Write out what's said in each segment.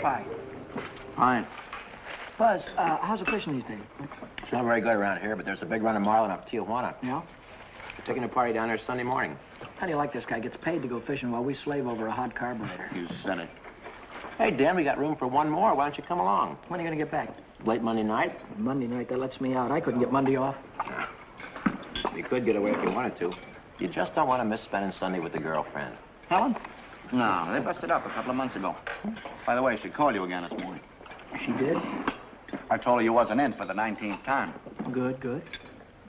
pie. Fine. Buzz, how's the fishing these days? It's not very good around here, but there's a big run of marlin up Tijuana. Yeah? We're taking a party down there Sunday morning. How do you like this guy? Gets paid to go fishing while we slave over a hot carburetor. You said it. Hey, Dan, we got room for one more. Why don't you come along? When are you going to get back? Late Monday night? Monday night, that lets me out. I couldn't get Monday off. You could get away if you wanted to. You just don't want to miss spending Sunday with the girlfriend. Helen? No, they busted up a couple of months ago. By the way, she called you again this morning. She did? I told her you wasn't in for the 19th time. Good, good.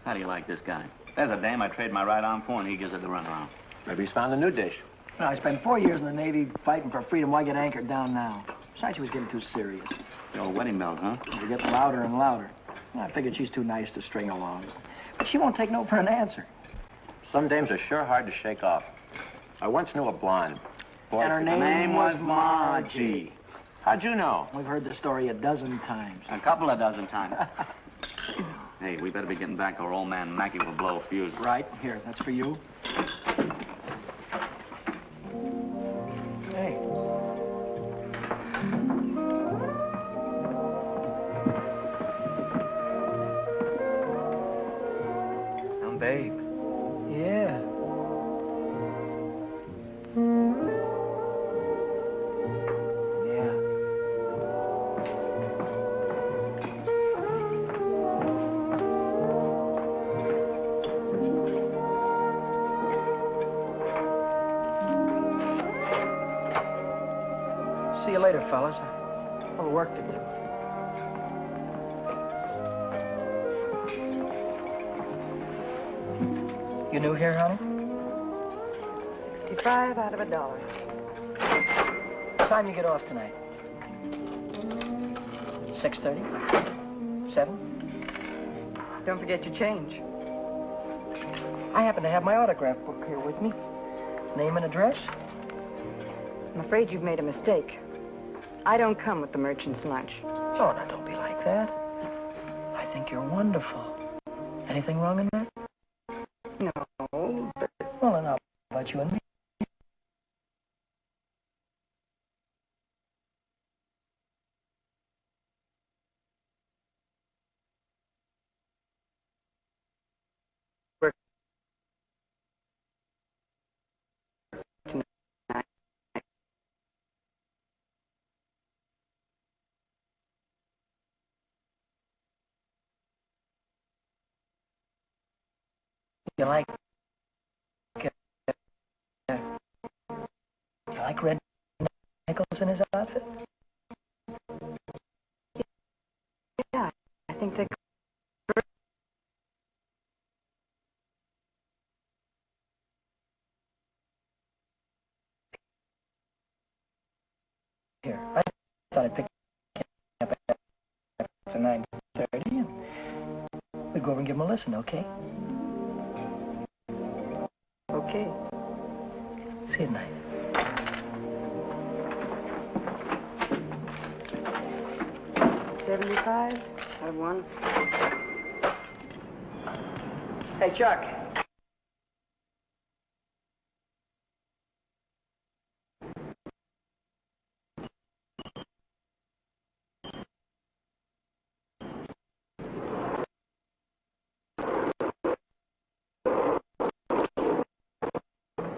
How do you like this guy? There's a dame I trade my right arm for, and he gives it the runaround. Maybe he's found a new dish. Well, I spent 4 years in the Navy fighting for freedom. Why get anchored down now? Besides, she was getting too serious. The old wedding bells, huh? They were getting louder and louder. I figured she's too nice to string along. But she won't take no for an answer. Some dames are sure hard to shake off. I once knew a blonde. Boy, And her name was Margie. How'd you know? We've heard the story a dozen times. A couple of dozen times. Hey, we better be getting back or old man Mackey will blow a fuse. Right. Here, that's for you. Hey. Some babe. Yeah. See you later, fellas. A little work to do. You new here, honey? 65 out of $1. What time you get off tonight? 6:30? 7? Don't forget your change. I happen to have my autograph book here with me. Name and address? I'm afraid you've made a mistake. I don't come with the merchant's lunch. Oh, now, don't be like that. I think you're wonderful. Anything wrong in that? No, but Well, then how about you and me? You like red nickels in his outfit? yeah, I think they... Here, I thought I'd pick up after 9:30 and we'd go over and give him a listen, okay? Okay. See you tonight. $75 out of $1. Hey, Chuck.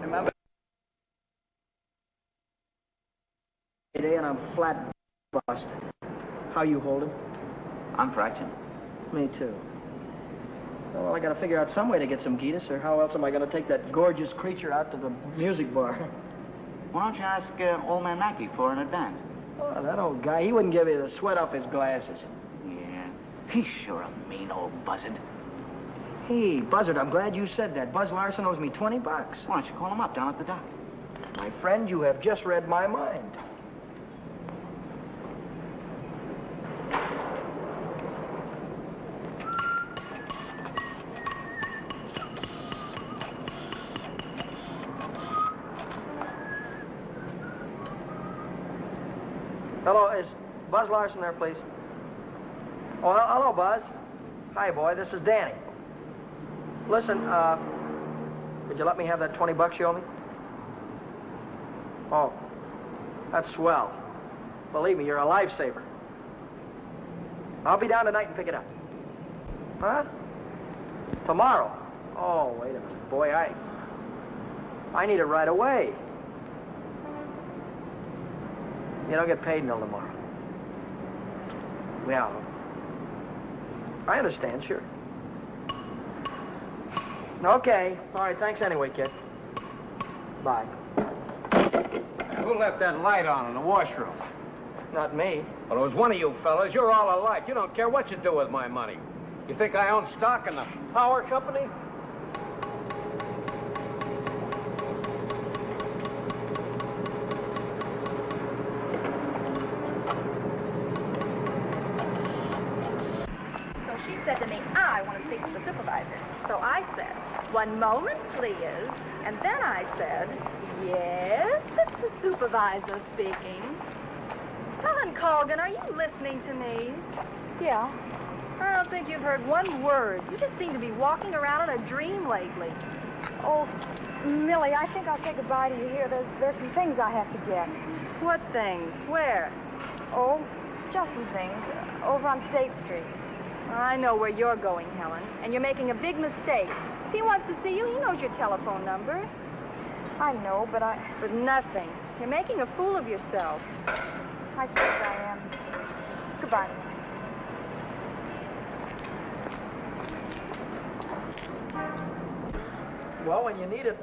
Remember? Today and I'm flat busted. How you holding? I'm fractured. Me too. Well, I gotta figure out some way to get some Gitas, or how else am I gonna take that gorgeous creature out to the music bar? Why don't you ask old man Mackey for an advance? Oh, that old guy, he wouldn't give you the sweat off his glasses. Yeah, he's sure a mean old buzzard. Hey, Buzzard, I'm glad you said that. Buzz Larson owes me $20. Why don't you call him up down at the dock? My friend, you have just read my mind. Hello, is Buzz Larson there, please? Oh, hello, Buzz. Hi, boy, this is Danny. Listen, could you let me have that $20 you owe me? Oh, that's swell. Believe me, you're a lifesaver. I'll be down tonight and pick it up. Huh? Tomorrow? Oh, wait a minute. Boy, I need it right away. You don't get paid until tomorrow. Yeah. I understand, sure. Okay. All right, thanks anyway, kid. Bye. Who left that light on in the washroom? Not me. Well, it was one of you fellas. You're all alike. You don't care what you do with my money. You think I own stock in the power company? So she said to me, I want to speak to the supervisor. So I said, 1 moment, please. And then I said, yes, it's the supervisor speaking. Helen Colgan, are you listening to me? Yeah. I don't think you've heard one word. You just seem to be walking around in a dream lately. Oh, Millie, I think I'll say goodbye to you here. There's some things I have to get. What things? Where? Oh, just some things. Over on State Street. I know where you're going, Helen, and you're making a big mistake. If he wants to see you, he knows your telephone number. I know, but But nothing. You're making a fool of yourself. I suppose I am. Goodbye. Well, when you need it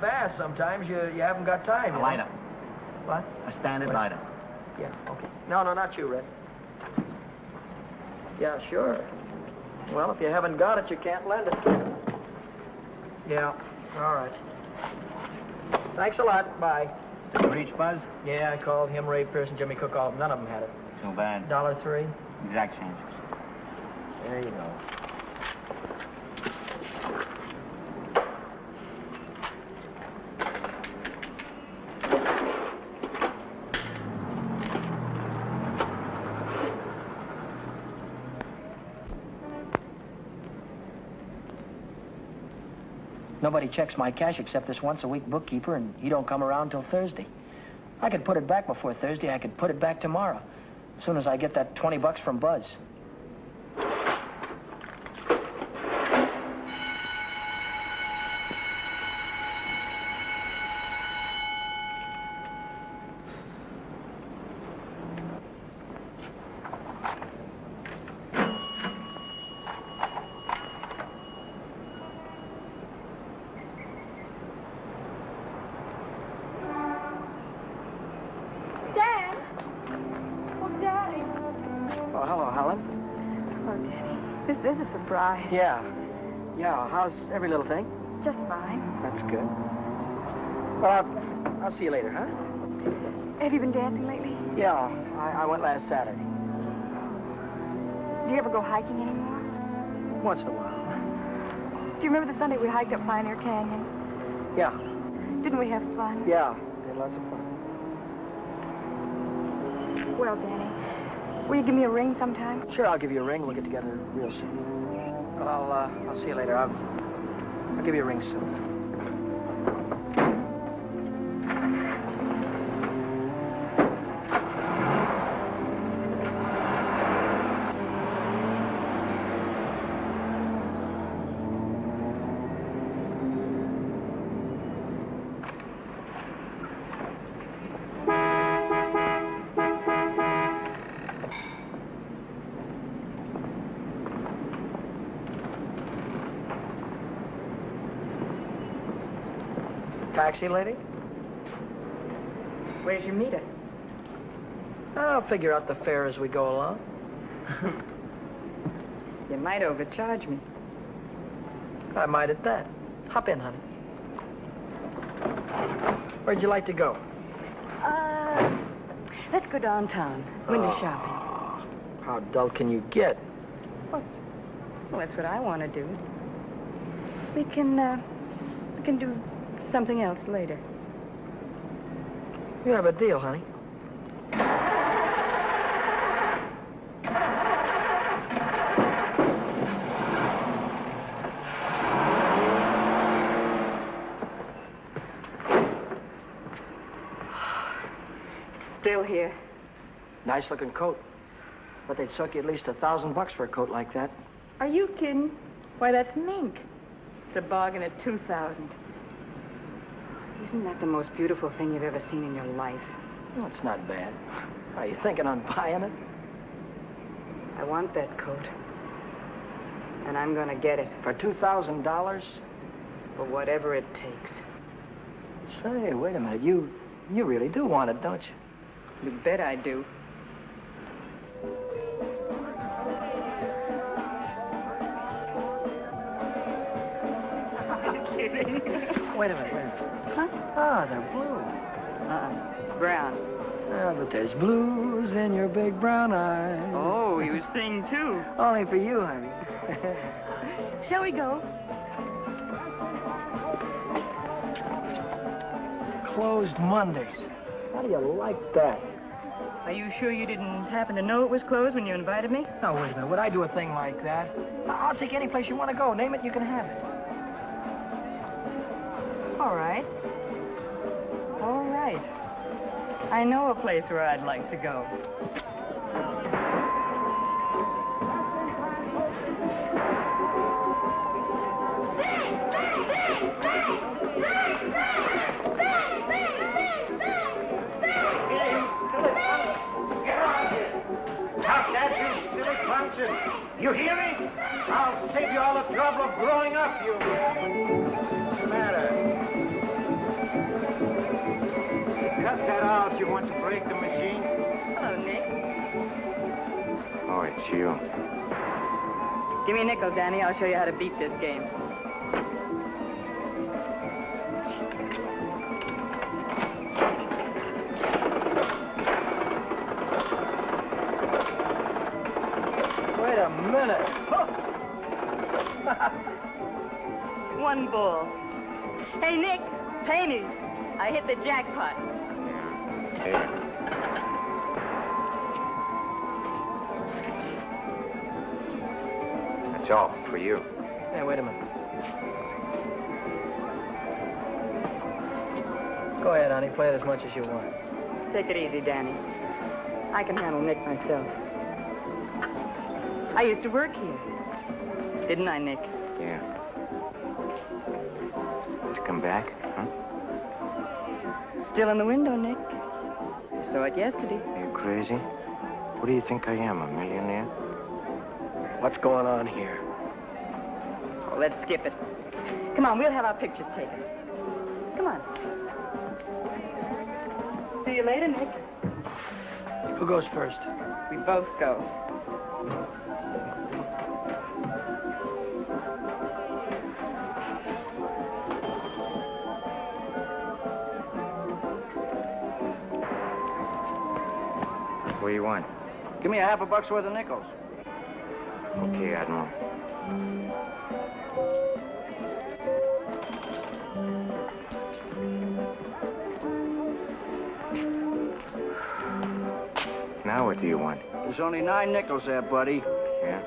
fast, sometimes you haven't got time. A lighter. What? A standard Wait. lighter. Yeah, okay. No, not you, Red. Yeah, sure. Well, if you haven't got it, you can't lend it. Yeah, all right. Thanks a lot. Bye. Did you reach Buzz? Yeah, I called him, Ray Pierce, and Jimmy Cook. All none of them had it. Too bad. $1.03. Exact changes. There you go. Nobody checks my cash except this once-a-week bookkeeper, and he don't come around till Thursday. I could put it back before Thursday. I could put it back tomorrow, as soon as I get that $20 from Buzz. Oh, hello, Helen. Oh, Danny, this is a surprise. Yeah. Yeah, how's every little thing? Just fine. That's good. Well, I'll see you later, huh? Have you been dancing lately? Yeah, I went last Saturday. Do you ever go hiking anymore? Once in a while. Do you remember the Sunday we hiked up Pioneer Canyon? Yeah. Didn't we have fun? Yeah, we had lots of fun. Well, Danny, will you give me a ring sometime? Sure, I'll give you a ring. We'll get together real soon. Well, I'll see you later. I'll give you a ring soon. Taxi lady? Where's your meter? I'll figure out the fare as we go along. You might overcharge me. I might at that. Hop in, honey. Where'd you like to go? Let's go downtown. Window shopping. How dull can you get? Well, that's what I want to do. We can do something else later. You have a deal, honey. Still here. Nice-looking coat. But they'd suck you at least $1,000 for a coat like that. Are you kidding? Why, that's mink. It's a bargain at $2,000. Isn't that the most beautiful thing you've ever seen in your life? Well, it's not bad. Are you thinking on buying it? I want that coat. And I'm gonna get it. For $2,000? For whatever it takes. Say, wait a minute. You really do want it, don't you? You bet I do. Wait a minute. Huh? Ah, they're blue. Brown. Yeah, but there's blues in your big brown eyes. Oh, you sing too. Only for you, honey. Shall we go? Closed Mondays. How do you like that? Are you sure you didn't happen to know it was closed when you invited me? No, wait a minute. Would I do a thing like that? I'll take any place you want to go. Name it, you can have it. All right. All right. I know a place where I'd like to go. You hear me? I'll save you all the trouble of growing up, you. What's the matter? Cut that out. You want to break the machine? Hello, Nick. Oh, it's you. Give me a nickel, Danny. I'll show you how to beat this game. Wait a minute. One ball. Hey, Nick, pay me. I hit the jackpot. Here. That's all for you. Hey, wait a minute. Go ahead, honey. Play it as much as you want. Take it easy, Danny. I can handle Nick myself. I used to work here. Didn't I, Nick? Yeah. To come back, huh? Still in the window, Nick. I saw it yesterday. Are you crazy? What do you think I am, a millionaire? What's going on here? Oh, let's skip it. Come on, we'll have our pictures taken. Come on. See you later, Nick. Who goes first? We both go. What do you want? Give me $50 worth of nickels. Okay, Admiral. Now what do you want? There's only 9 nickels there, buddy. Yeah?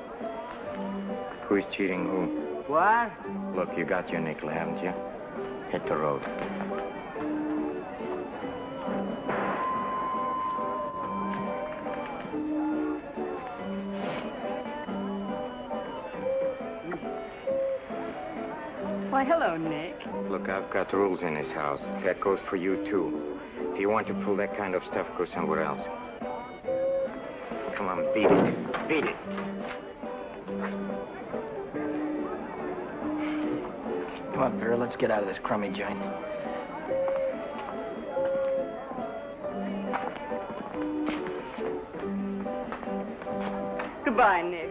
Who's cheating who? What? Look, you got your nickel, haven't you? Hit the road. Why, hello, Nick. Look, I've got rules in this house. That goes for you, too. If you want to pull that kind of stuff, go somewhere else. Come on, beat it. Beat it. Come on, Vera, let's get out of this crummy joint. Goodbye, Nick.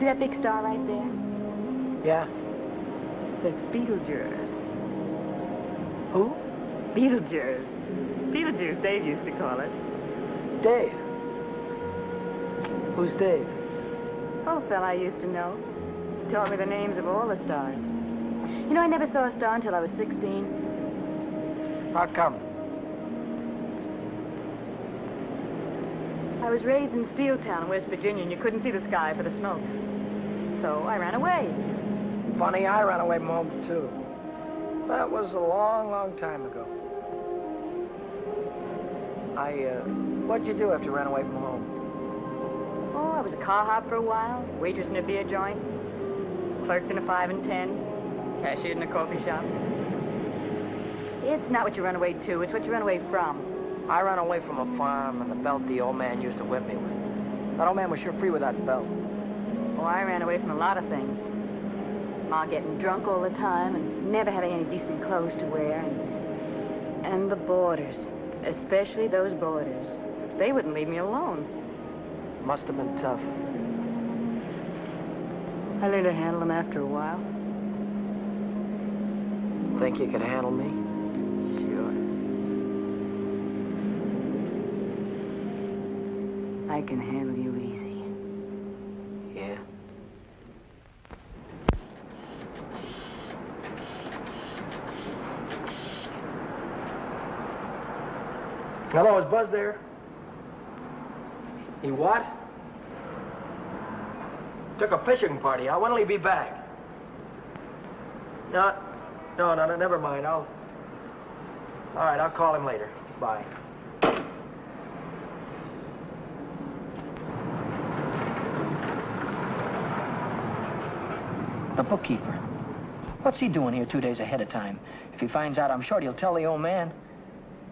See that big star right there? Yeah? It's Beetlejuice. Who? Beetlejuice. Beetlejuice, Dave used to call it. Dave. Who's Dave? Old fella I used to know. He taught me the names of all the stars. You know, I never saw a star until I was 16. How come? I was raised in Steeltown, West Virginia, and you couldn't see the sky for the smoke. So I ran away. Funny, I ran away from home, too. That was a long, long time ago. What'd you do after you ran away from home? Oh, I was a car hop for a while, waitress in a beer joint, clerked in a 5 and 10, cashiered in a coffee shop. It's not what you run away to, it's what you run away from. I ran away from a farm and the belt the old man used to whip me with. That old man was sure free with that belt. Oh, I ran away from a lot of things. Ma getting drunk all the time and never having any decent clothes to wear. And the boarders, especially those boarders. They wouldn't leave me alone. Must have been tough. I learned to handle them after a while. Think you could handle me? Sure. I can handle you easy. Yeah. Hello, is Buzz there? He what? Took a fishing party. When will he be back? No, never mind. All right, I'll call him later. Bye. The bookkeeper. What's he doing here 2 days ahead of time? If he finds out, I'm sure he'll tell the old man.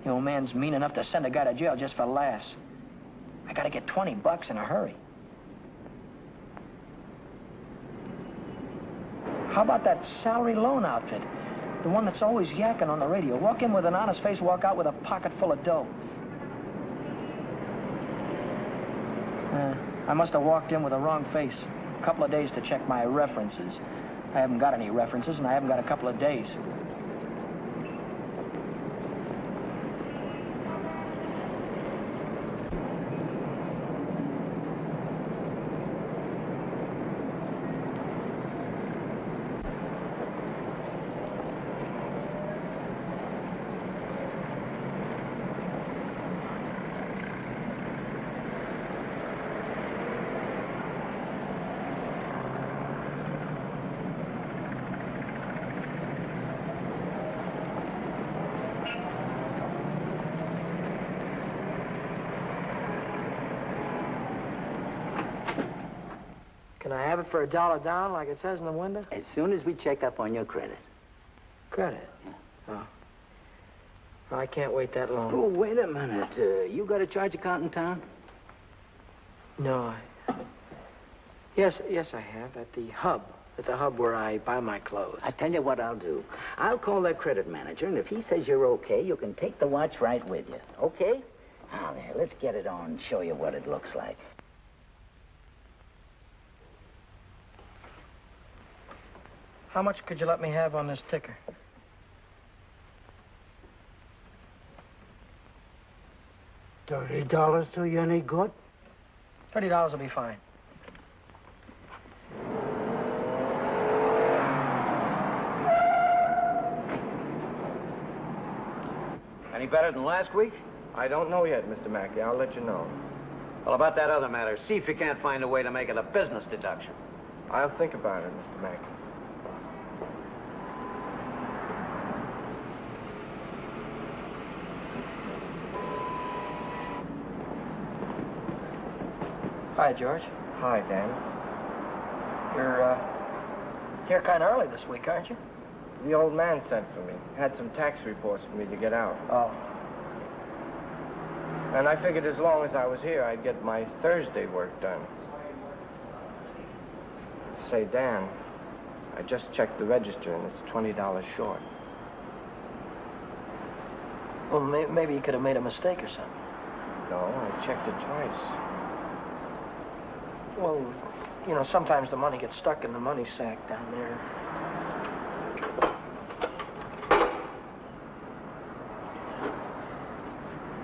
The old man's mean enough to send a guy to jail just for laughs. I gotta get $20 in a hurry. How about that salary loan outfit? The one that's always yakking on the radio. Walk in with an honest face, walk out with a pocket full of dough. I must have walked in with the wrong face. A couple of days to check my references. I haven't got any references, and I haven't got a couple of days. Can I have it for $1 down, like it says in the window? As soon as we check up on your credit. Credit? Oh. Well, I can't wait that long. Oh, wait a minute. You got a charge account in town? No, Yes, I have. At the hub. At the hub where I buy my clothes. I tell you what I'll do. I'll call that credit manager, and if he says you're okay, you can take the watch right with you. Okay? Now, there, let's get it on and show you what it looks like. How much could you let me have on this ticker? $30 do you any good? $30 will be fine. Any better than last week? I don't know yet, Mr. Mackey. I'll let you know. Well, about that other matter, see if you can't find a way to make it a business deduction. I'll think about it, Mr. Mackey. Hi, George. Hi, Dan. You're here kind of early this week, aren't you? The old man sent for me. Had some tax reports for me to get out. Oh. And I figured as long as I was here, I'd get my Thursday work done. Say, Dan, I just checked the register, and it's $20 short. Well, maybe you could have made a mistake or something. No, I checked it twice. Well, you know, sometimes the money gets stuck in the money sack down there.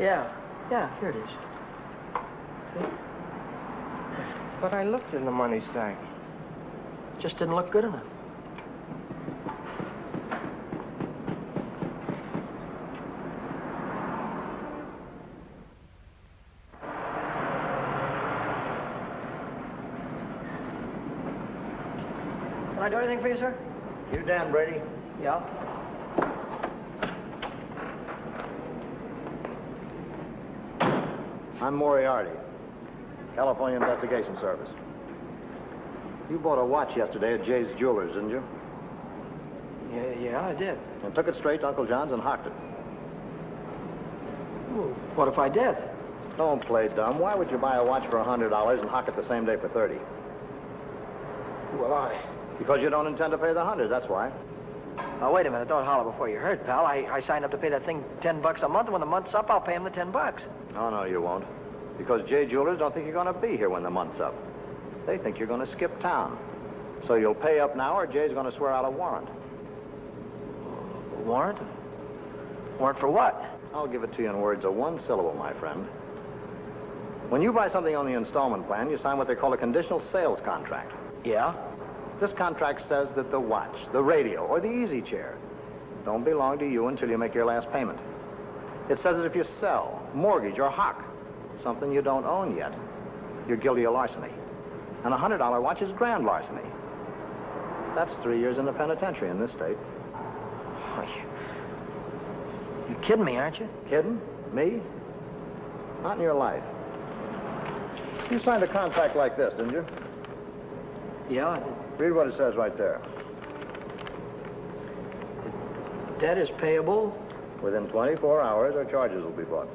Yeah, here it is. But I looked in the money sack. Just didn't look good enough. Can I do anything for you, sir? You Dan Brady? Yeah. I'm Moriarty, California Investigation Service. You bought a watch yesterday at Jay's Jewelers, didn't you? Yeah, I did. And took it straight to Uncle John's and hocked it. Well, what if I did? Don't play dumb. Why would you buy a watch for $100 and hock it the same day for $30? Well, Because you don't intend to pay the $100, that's why. Now, wait a minute. Don't holler before you hurt, pal. I signed up to pay that thing $10 a month, and when the month's up, I'll pay him the $10. No, you won't. Because Jay Jewelers don't think you're going to be here when the month's up. They think you're going to skip town. So you'll pay up now, or Jay's going to swear out a warrant. Warrant? Warrant for what? I'll give it to you in words of one syllable, my friend. When you buy something on the installment plan, you sign what they call a conditional sales contract. Yeah? This contract says that the watch, the radio, or the easy chair don't belong to you until you make your last payment. It says that if you sell, mortgage, or hock something you don't own yet, you're guilty of larceny. And a $100 watch is grand larceny. That's 3 years in the penitentiary in this state. You're kidding me, aren't you? Kidding? Me? Not in your life. You signed a contract like this, didn't you? Yeah, I did. Read what it says right there. Debt is payable. Within 24 hours, or charges will be brought.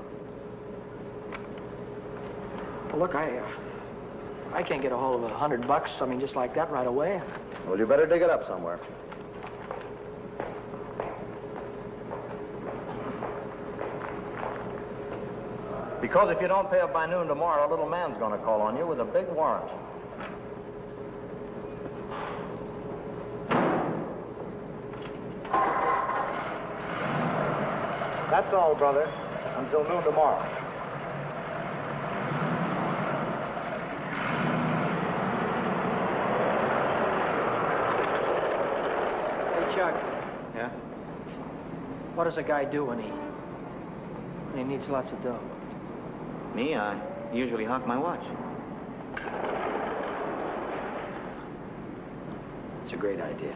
Well, look, I can't get a hold of $100, I mean, just like that right away. Well, you better dig it up somewhere. Because if you don't pay up by noon tomorrow, a little man's going to call on you with a big warrant. That's all, brother. Until noon tomorrow. Hey, Chuck, Yeah? what does a guy do when he needs lots of dough? Me, I usually hock my watch. It's a great idea.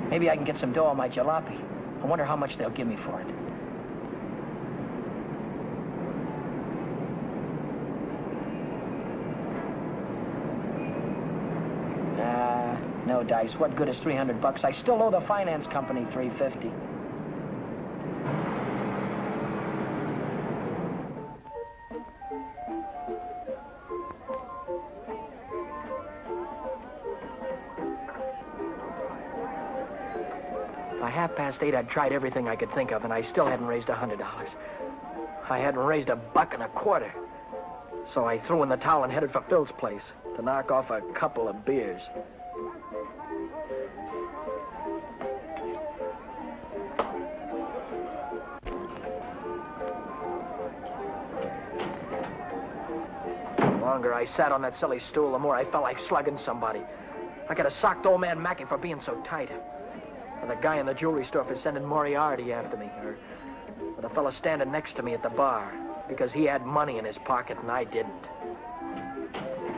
Maybe I can get some dough on my jalopy. I wonder how much they'll give me for it. No dice. What good is $300? I still owe the finance company $350. By 8:30, I'd tried everything I could think of, and I still hadn't raised $100. I hadn't raised $1.25. So I threw in the towel and headed for Phil's place to knock off a couple of beers. The longer I sat on that silly stool, the more I felt like slugging somebody. I could have socked old man Mackey for being so tight. Or the guy in the jewelry store for sending Moriarty after me. Or the fellow standing next to me at the bar because he had money in his pocket and I didn't.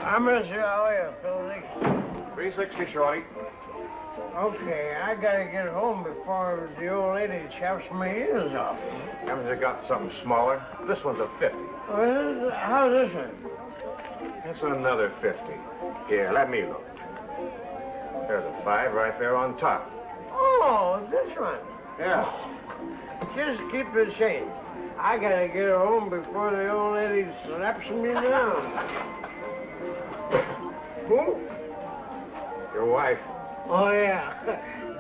I'm Mr. How are you, Philly? 360, Shorty. Okay, I gotta get home before the old lady chops my ears off. Haven't you got something smaller? This one's a 50. How's this one? It's another 50. Here, let me look. There's a 5 right there on top. Oh, this one. Yeah. Just keep the change. I gotta get home before the old lady slaps me down. Who? Your wife. Oh, yeah.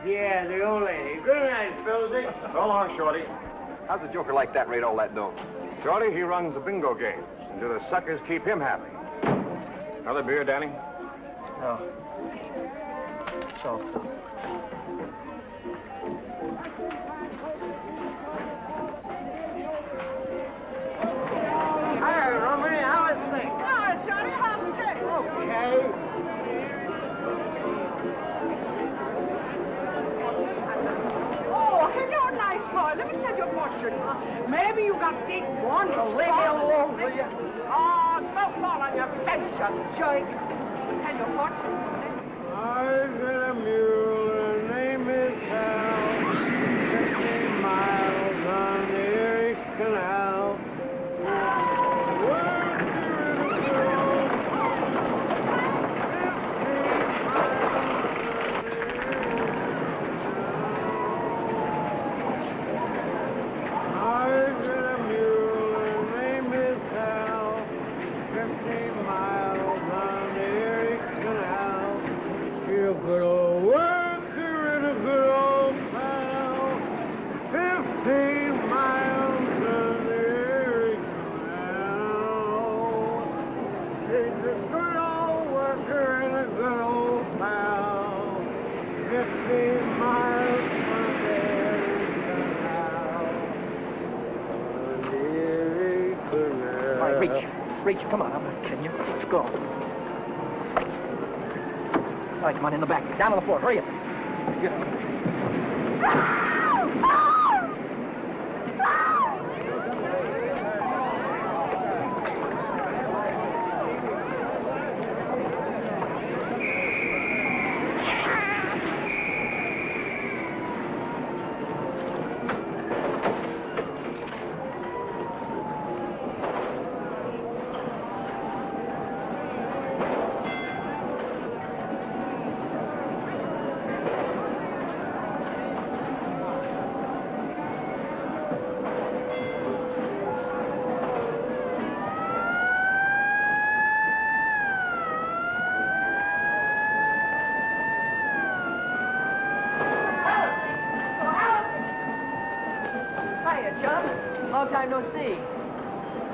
Yeah, the old lady. Good night, Philzy. So long, Shorty. How's a joker like that rate all that dough? Shorty, he runs the bingo games. And do the suckers keep him happy? Another beer, Danny? No. So. Hey, Rooney, how is things? Oh, Johnny, how's it? Okay. Oh, hello, nice boy. Let me tell you a fortune. Maybe you got big one. Leave me alone, will you? Oh, don't fall on your face, you jerk. Tell you a fortune. I've got a mule, her name is Sal. 50 miles on the Erie Canal. I've got a mule, her name is Sal. 50 miles on the Erie Canal. She's a good old worker and a good old pal. 15 miles on the Erie Canal. She's a good old worker and a good old pal. 15 miles on the Erie Canal. On the Erie Canal. All right, reach. Reach, come on. I'm not kidding you. Let's go. All right, come on, in the back. Down on the floor. Hurry up. Hiya, chum. Long time no see.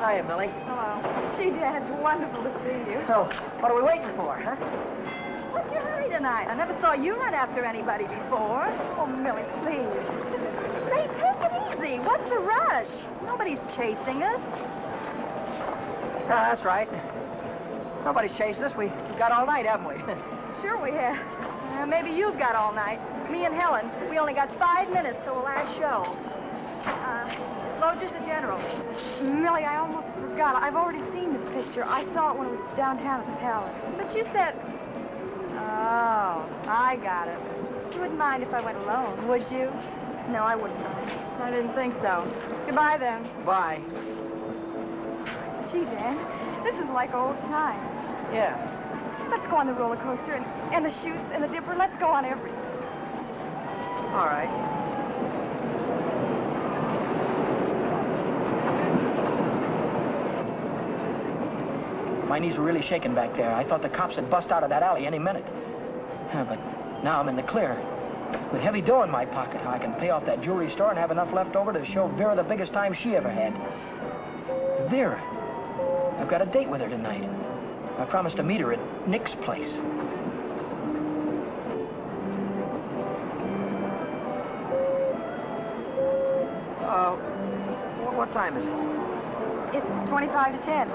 Hiya, Millie. Hello. Gee, Dad, it's wonderful to see you. So, what are we waiting for, huh? What's your hurry tonight? I never saw you run after anybody before. Oh, Millie, please. Say, take it easy. What's the rush? Nobody's chasing us. That's right. Nobody's chasing us. We've got all night, haven't we? Sure we have. Maybe you've got all night. Me and Helen, we only got 5 minutes till the last show. Loger's the General. Millie, I almost forgot. I've already seen this picture. I saw it when it was downtown at the Palace. But you said... Oh, I got it. You wouldn't mind if I went alone, would you? No, I wouldn't mind. I didn't think so. Goodbye, then. Bye. Gee, Dan, this is like old times. Yeah. Let's go on the roller coaster and the chutes and the dipper. Let's go on everything. All right. My knees were really shaking back there. I thought the cops had bust out of that alley any minute. But now I'm in the clear. With heavy dough in my pocket, I can pay off that jewelry store and have enough left over to show Vera the biggest time she ever had. Vera. I've got a date with her tonight. I promised to meet her at Nick's place. What time is it? It's 25 to 10.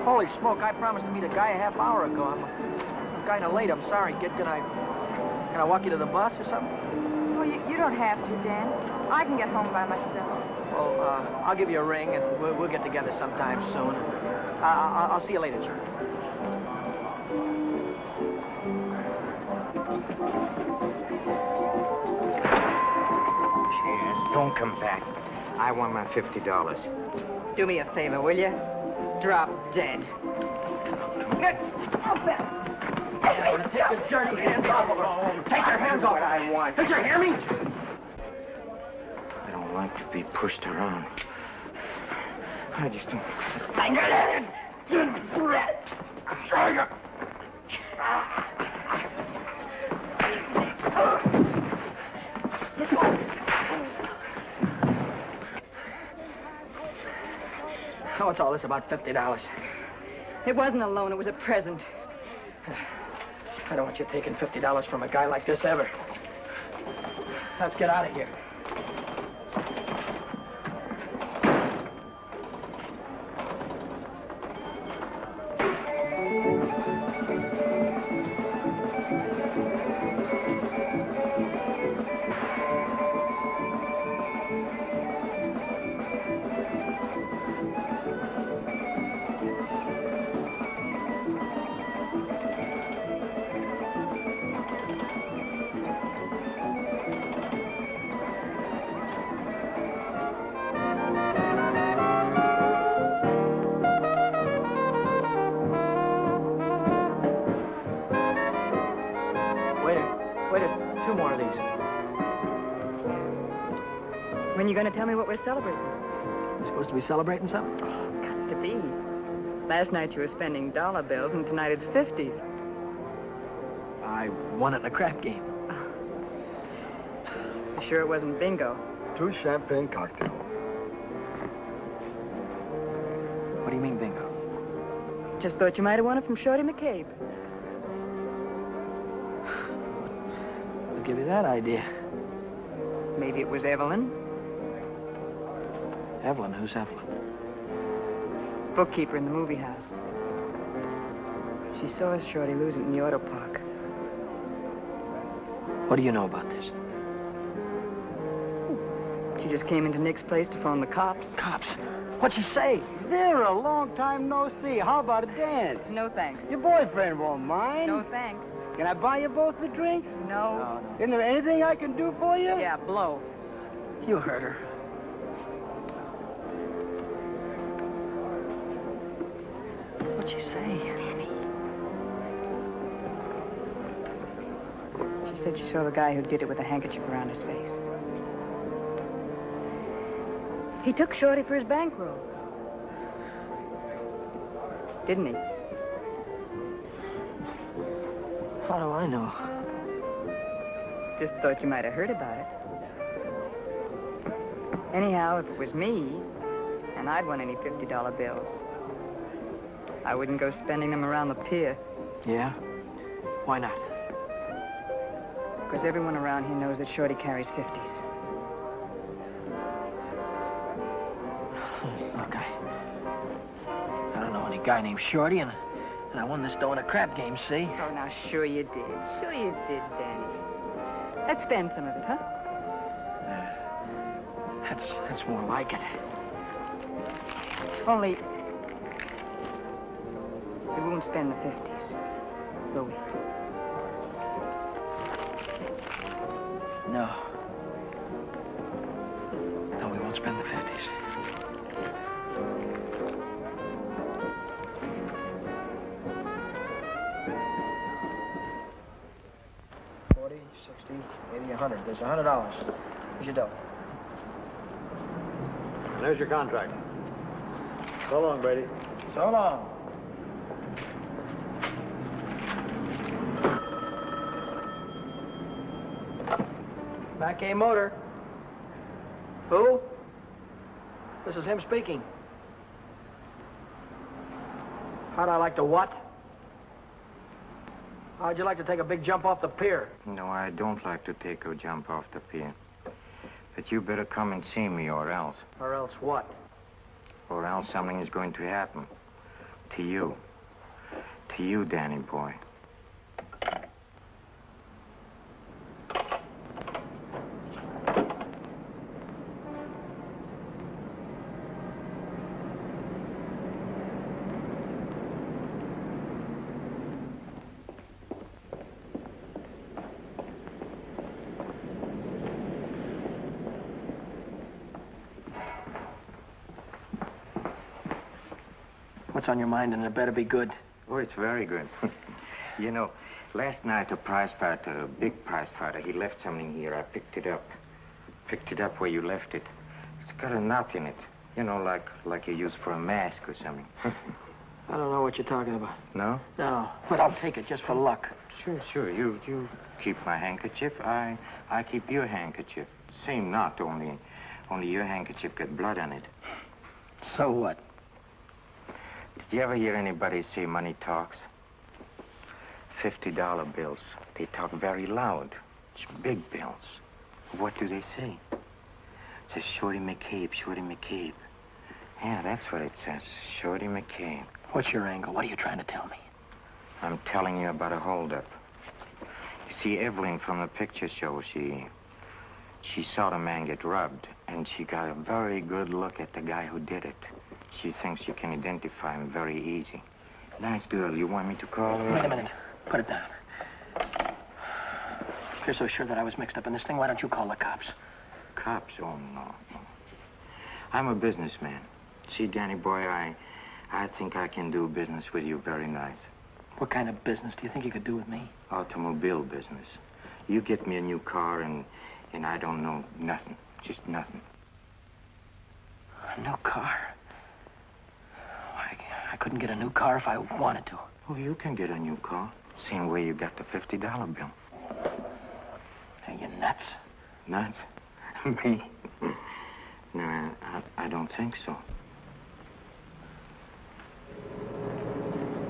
Holy smoke, I promised to meet a guy a half hour ago. I'm kind of late. I'm sorry, kid. Can I walk you to the bus or something? Well, you don't have to, Dan. I can get home by myself. Well, I'll give you a ring, and we'll get together sometime soon. I'll see you later, Jeanne. Cheers. Don't come back. I want my $50. Do me a favor, will you? Drop dead. Get off that! Take your dirty hands off of her. Take your hands off. I want. Did you hear me? I don't like to be pushed around. I just don't. What's all this about $50? It wasn't a loan, it was a present. I don't want you taking $50 from a guy like this ever. Let's get out of here. Two more of these. When are you going to tell me what we're celebrating? You supposed to be celebrating something? Got to be. Last night you were spending dollar bills, and tonight it's 50s. I won it in a crap game. You sure it wasn't bingo? 2 champagne cocktails. What do you mean, bingo? Just thought you might have won it from Shorty McCabe. I'll give you that idea. Maybe it was Evelyn. Evelyn? Who's Evelyn? Bookkeeper in the movie house. She saw Shorty lose it in the auto park. What do you know about this? She just came into Nick's place to phone the cops. Cops? What'd she say? Vera, long time no see. How about a dance? No thanks. Your boyfriend won't mind. No thanks. Can I buy you both a drink? No. Isn't there anything I can do for you? Yeah, blow. You heard her. What'd she say? Danny. She said she saw the guy who did it with a handkerchief around his face. He took Shorty for his bankroll. Didn't he? How do I know? Just thought you might have heard about it. Anyhow, if it was me, and I'd won any $50 bills, I wouldn't go spending them around the pier. Yeah? Why not? Because everyone around here knows that Shorty carries 50s. Look, I don't know any guy named Shorty, and I won this dough in a crap game, see? Oh, now, sure you did. Sure you did, Danny. Let's spend some of it, huh? That's more like it. Only, we won't spend the 50s, will we? No. No, we won't spend the 50s. $100. There's $100. Here's your dough. There's your contract. So long, Brady. So long. Back A Motor. Who? This is him speaking. How'd I like to what? How'd you like to take a big jump off the pier? No, I don't like to take a jump off the pier. But you better come and see me, or else. Or else what? Or else something is going to happen. To you. To you, Danny boy. What's on your mind, and it better be good. Oh, it's very good. You know, last night a prize fighter, a big prize fighter, he left something here. I picked it up. Picked it up where you left it. It's got a knot in it. You know, like you use for a mask or something. I don't know what you're talking about. No? No, but I'll take it just for luck. Sure. You keep my handkerchief. I keep your handkerchief. Same knot, only your handkerchief got blood on it. So what? Did you ever hear anybody say money talks? $50 bills. They talk very loud. It's big bills. What do they say? It says Shorty McCabe, Shorty McCabe. Yeah, that's what it says. Shorty McCabe. What's your angle? What are you trying to tell me? I'm telling you about a holdup. You see, Evelyn from the picture show, she saw the man get robbed, and she got a very good look at the guy who did it. She thinks you can identify him very easy. Nice girl. You want me to call her? Wait a minute. Put it down. If you're so sure that I was mixed up in this thing, why don't you call the cops? Cops? Oh, no. I'm a businessman. See, Danny boy, I think I can do business with you very nice. What kind of business do you think you could do with me? Automobile business. You get me a new car, and I don't know nothing. Just nothing. A new car? I couldn't get a new car if I wanted to. Oh, you can get a new car. Same way you got the $50 bill. Are you nuts? Nuts? Me? No, I don't think so.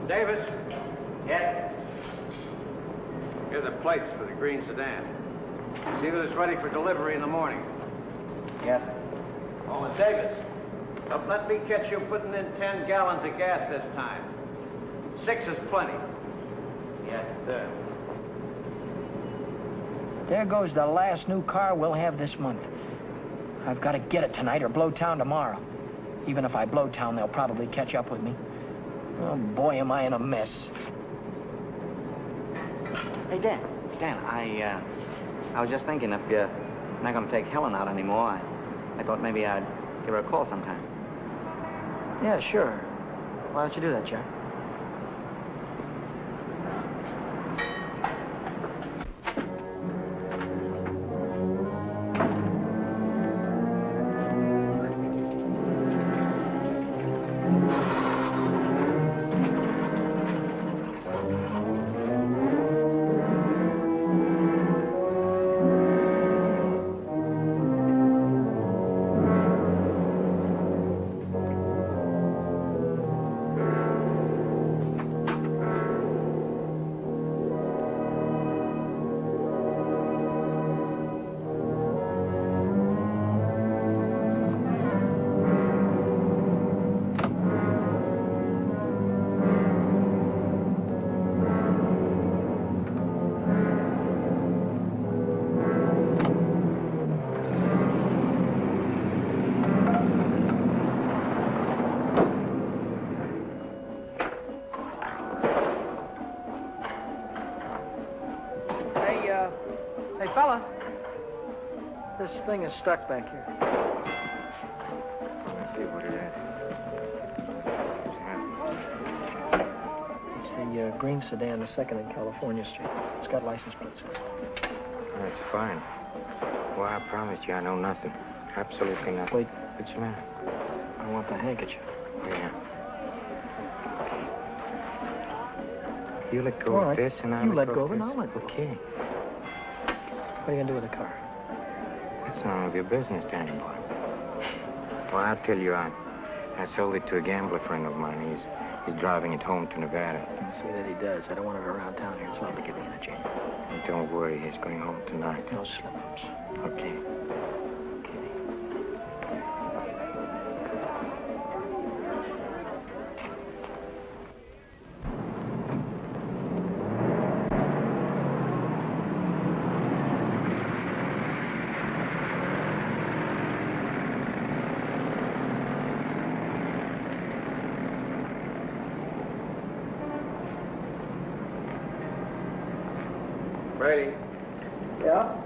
Davis, Yes? here are the plates for the green sedan. See that it's ready for delivery in the morning. Yes. Oh, and Davis, don't let me catch you putting in 10 gallons of gas this time. 6 is plenty. Yes, sir. There goes the last new car we'll have this month. I've got to get it tonight or blow town tomorrow. Even if I blow town, they'll probably catch up with me. Oh, boy, am I in a mess. Hey, Dan, I was just thinking if you're not going to take Helen out anymore, I thought maybe I'd give her a call sometime. Yeah, sure. Why don't you do that, Jack? Hey, fella. This thing is stuck back here. Let's see what it is. It's the green sedan, the second in California Street. It's got license plates. That's fine. Well, I promise you I know nothing. Absolutely nothing. Wait. What's the matter? I want the handkerchief. Yeah. You let go All of right. this and I'll You let let go go of it, this. and I'll let go. Okay. What are you going to do with the car? That's none of your business, Danny boy. Well, I'll tell you, I sold it to a gambler friend of mine. He's driving it home to Nevada. I'll see that he does. I don't want it around town here, so I'll be giving it a chance. And don't worry, he's going home tonight. No slip-ups. Okay. Brady. Yeah?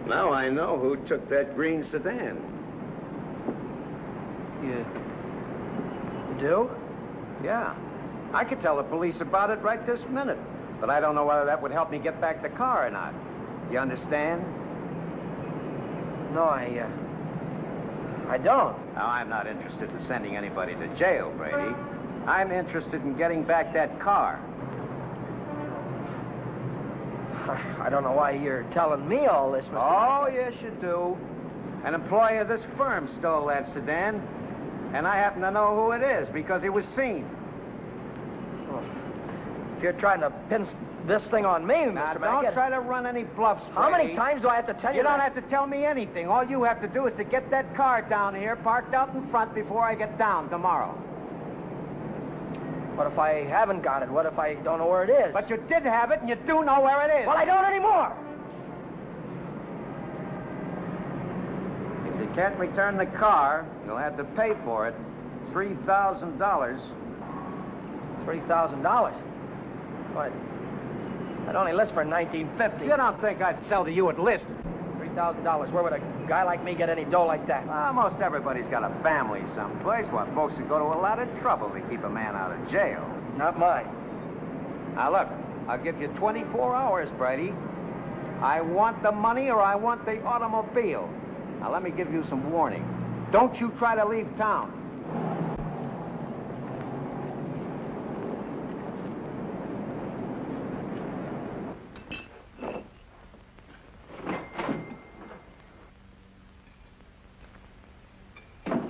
Now I know who took that green sedan. You do? Yeah. I could tell the police about it right this minute. But I don't know whether that would help me get back the car or not. You understand? No, I don't. Now, I'm not interested in sending anybody to jail, Brady. I'm interested in getting back that car. I don't know why you're telling me all this, Mr. Oh, yes, you do. An employee of this firm stole that sedan, and I happen to know who it is because he was seen. Oh, you're trying to pin this thing on me, Now, Mr. don't Mackett. try to run any bluffs, How many Brady. times do I have to tell you You don't that? have to tell me anything. All you have to do is to get that car down here, parked out in front before I get down tomorrow. What if I haven't got it? What if I don't know where it is? But you did have it, and you do know where it is. Well, I don't anymore. If you can't return the car, you'll have to pay for it. $3,000. $3,000? What? I'd only list for $1,950. You don't think I'd sell to you at list? $3,000. Where would a guy like me get any dough like that? Most everybody's got a family someplace. Why, folks would go to a lot of trouble to keep a man out of jail. Not mine. Now, look, I'll give you 24 hours, Brady. I want the money or I want the automobile. Now, let me give you some warning. Don't you try to leave town.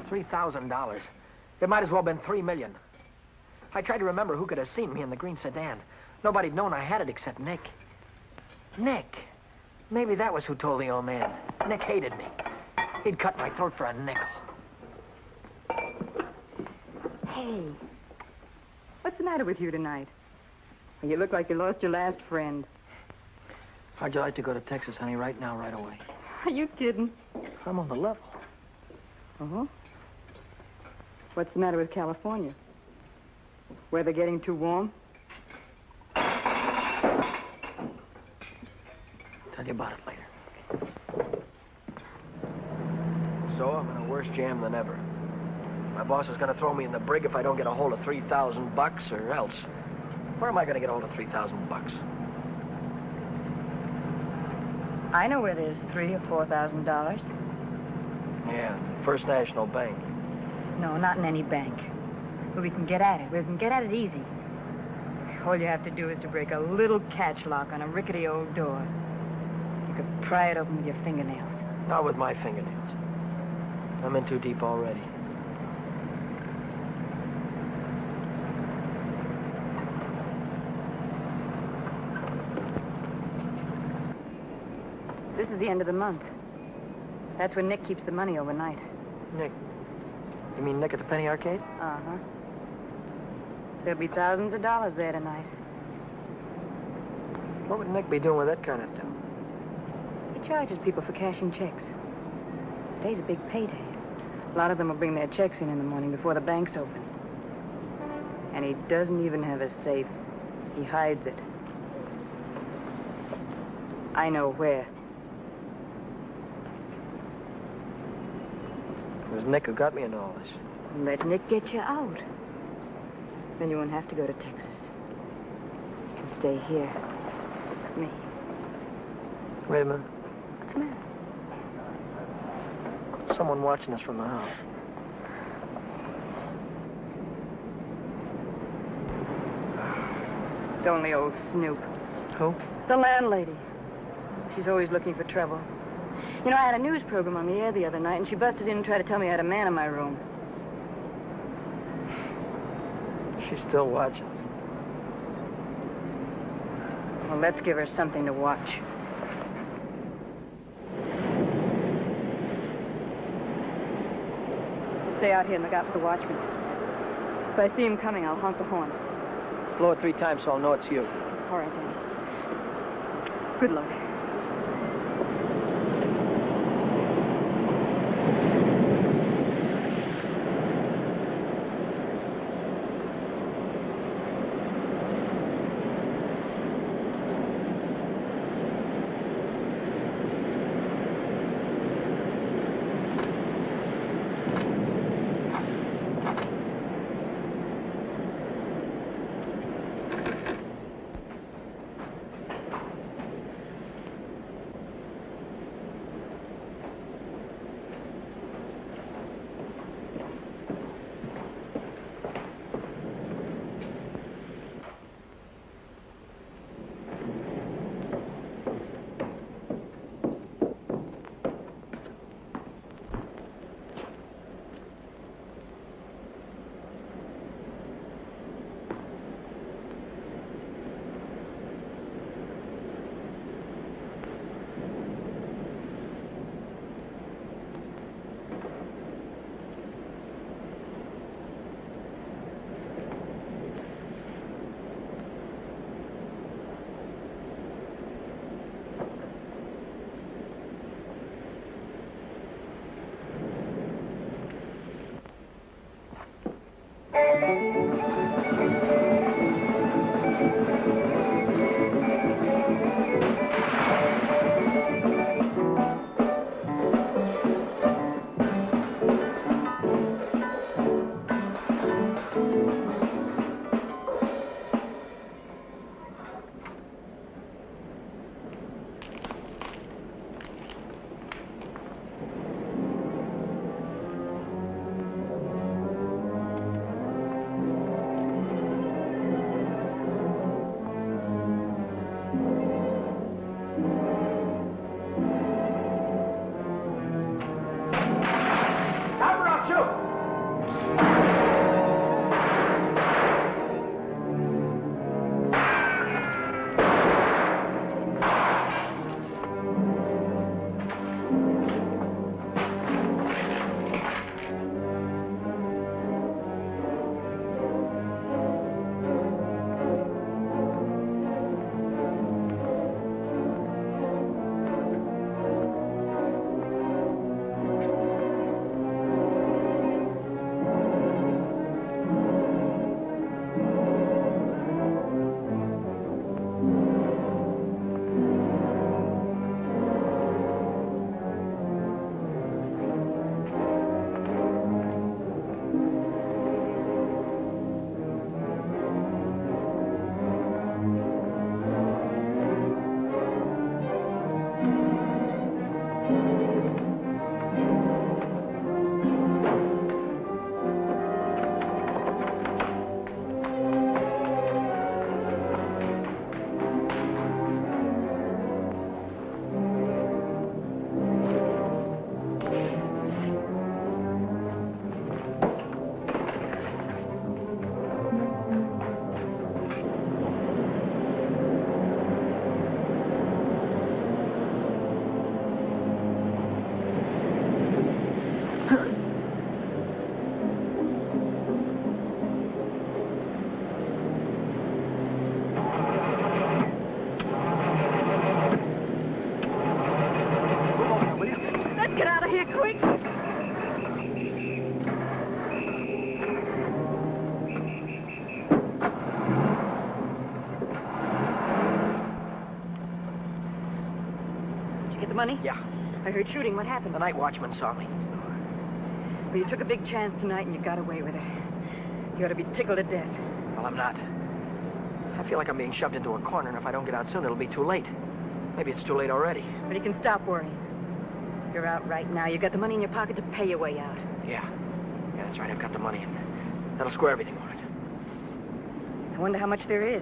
$3,000. It might as well have been $3 million. I tried to remember who could have seen me in the green sedan. Nobody'd known I had it except Nick. Nick. Maybe that was who told the old man. Nick hated me. He'd cut my throat for a nickel. Hey, what's the matter with you tonight? You look like you lost your last friend. How'd you like to go to Texas, honey, right now, right away? Are you kidding? I'm on the level. Uh-huh. What's the matter with California? Weather getting too warm? Tell you about it later. So I'm in a worse jam than ever. My boss is going to throw me in the brig if I don't get a hold of $3,000 or else. Where am I going to get a hold of $3,000? I know where there's $3,000 or $4,000. Yeah, First National Bank. No, not in any bank. But we can get at it. We can get at it easy. All you have to do is to break a little catch lock on a rickety old door. You could pry it open with your fingernails. Not with my fingernails. I'm in too deep already. This is the end of the month. That's when Nick keeps the money overnight. Nick? You mean Nick at the Penny Arcade? Uh-huh. There'll be thousands of dollars there tonight. What would Nick be doing with that kind of dough? He charges people for cashing checks. Today's a big payday. A lot of them will bring their checks in the morning before the bank's open. And he doesn't even have a safe. He hides it. I know where. It was Nick who got me into all this. Let Nick get you out. Then you won't have to go to Texas. You can stay here with me. Wait a minute. What's the matter? Someone watching us from the house. It's only old Snoop. Who? The landlady. She's always looking for trouble. You know, I had a news program on the air the other night, and she busted in and tried to tell me I had a man in my room. She's still watching us. Well, let's give her something to watch. Stay out here and look out for the watchman. If I see him coming, I'll honk the horn. Blow it 3 times so I'll know it's you. All right, Danny. Good luck. the money? Yeah. I heard shooting. What happened? The night watchman saw me. Well, you took a big chance tonight and you got away with it. You ought to be tickled to death. Well, I'm not. I feel like I'm being shoved into a corner, and if I don't get out soon, it'll be too late. Maybe it's too late already. But you can stop worrying. You're out right now. You got the money in your pocket to pay your way out. Yeah. Yeah, that's right. I've got the money, and that'll square everything on it. I wonder how much there is.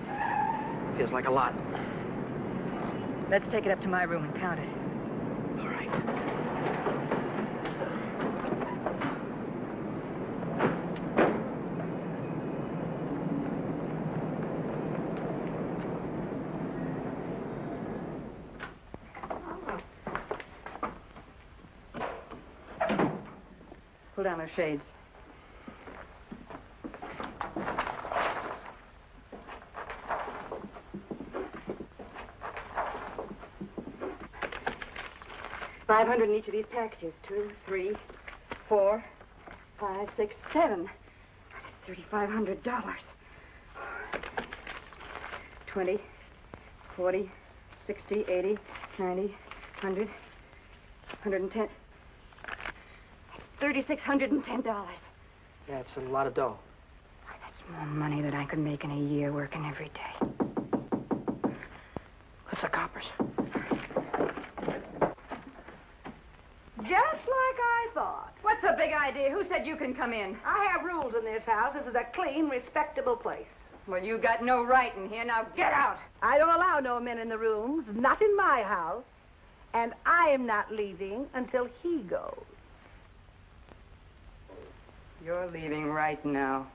Feels like a lot. Let's take it up to my room and count it. All right. Pull down those shades. $500 in each of these packages. 2, 3, 4, 5, 6, 7. That's $3,500. 20, 40, 60, 80, 90, 100, 110. $3,610. Yeah, it's a lot of dough. That's more money than I could make in a year working every day. What's the coppers? Just like I thought. What's the big idea? Who said you can come in? I have rules in this house. This is a clean, respectable place. Well, you got no right in here. Now get out. I don't allow no men in the rooms, not in my house. And I am not leaving until he goes. You're leaving right now.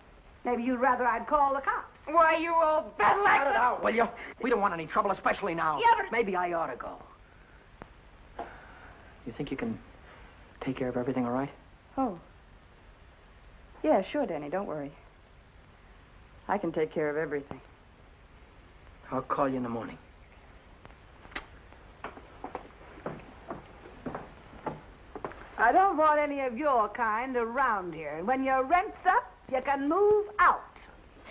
Maybe you'd rather I'd call the cops. Why, you old battle Cut it out, will you? We don't want any trouble, especially now. Yeah, but... Maybe I ought to go. You think you can take care of everything all right? Oh. Yeah, sure, Danny. Don't worry. I can take care of everything. I'll call you in the morning. I don't want any of your kind around here. And when your rent's up, you can move out.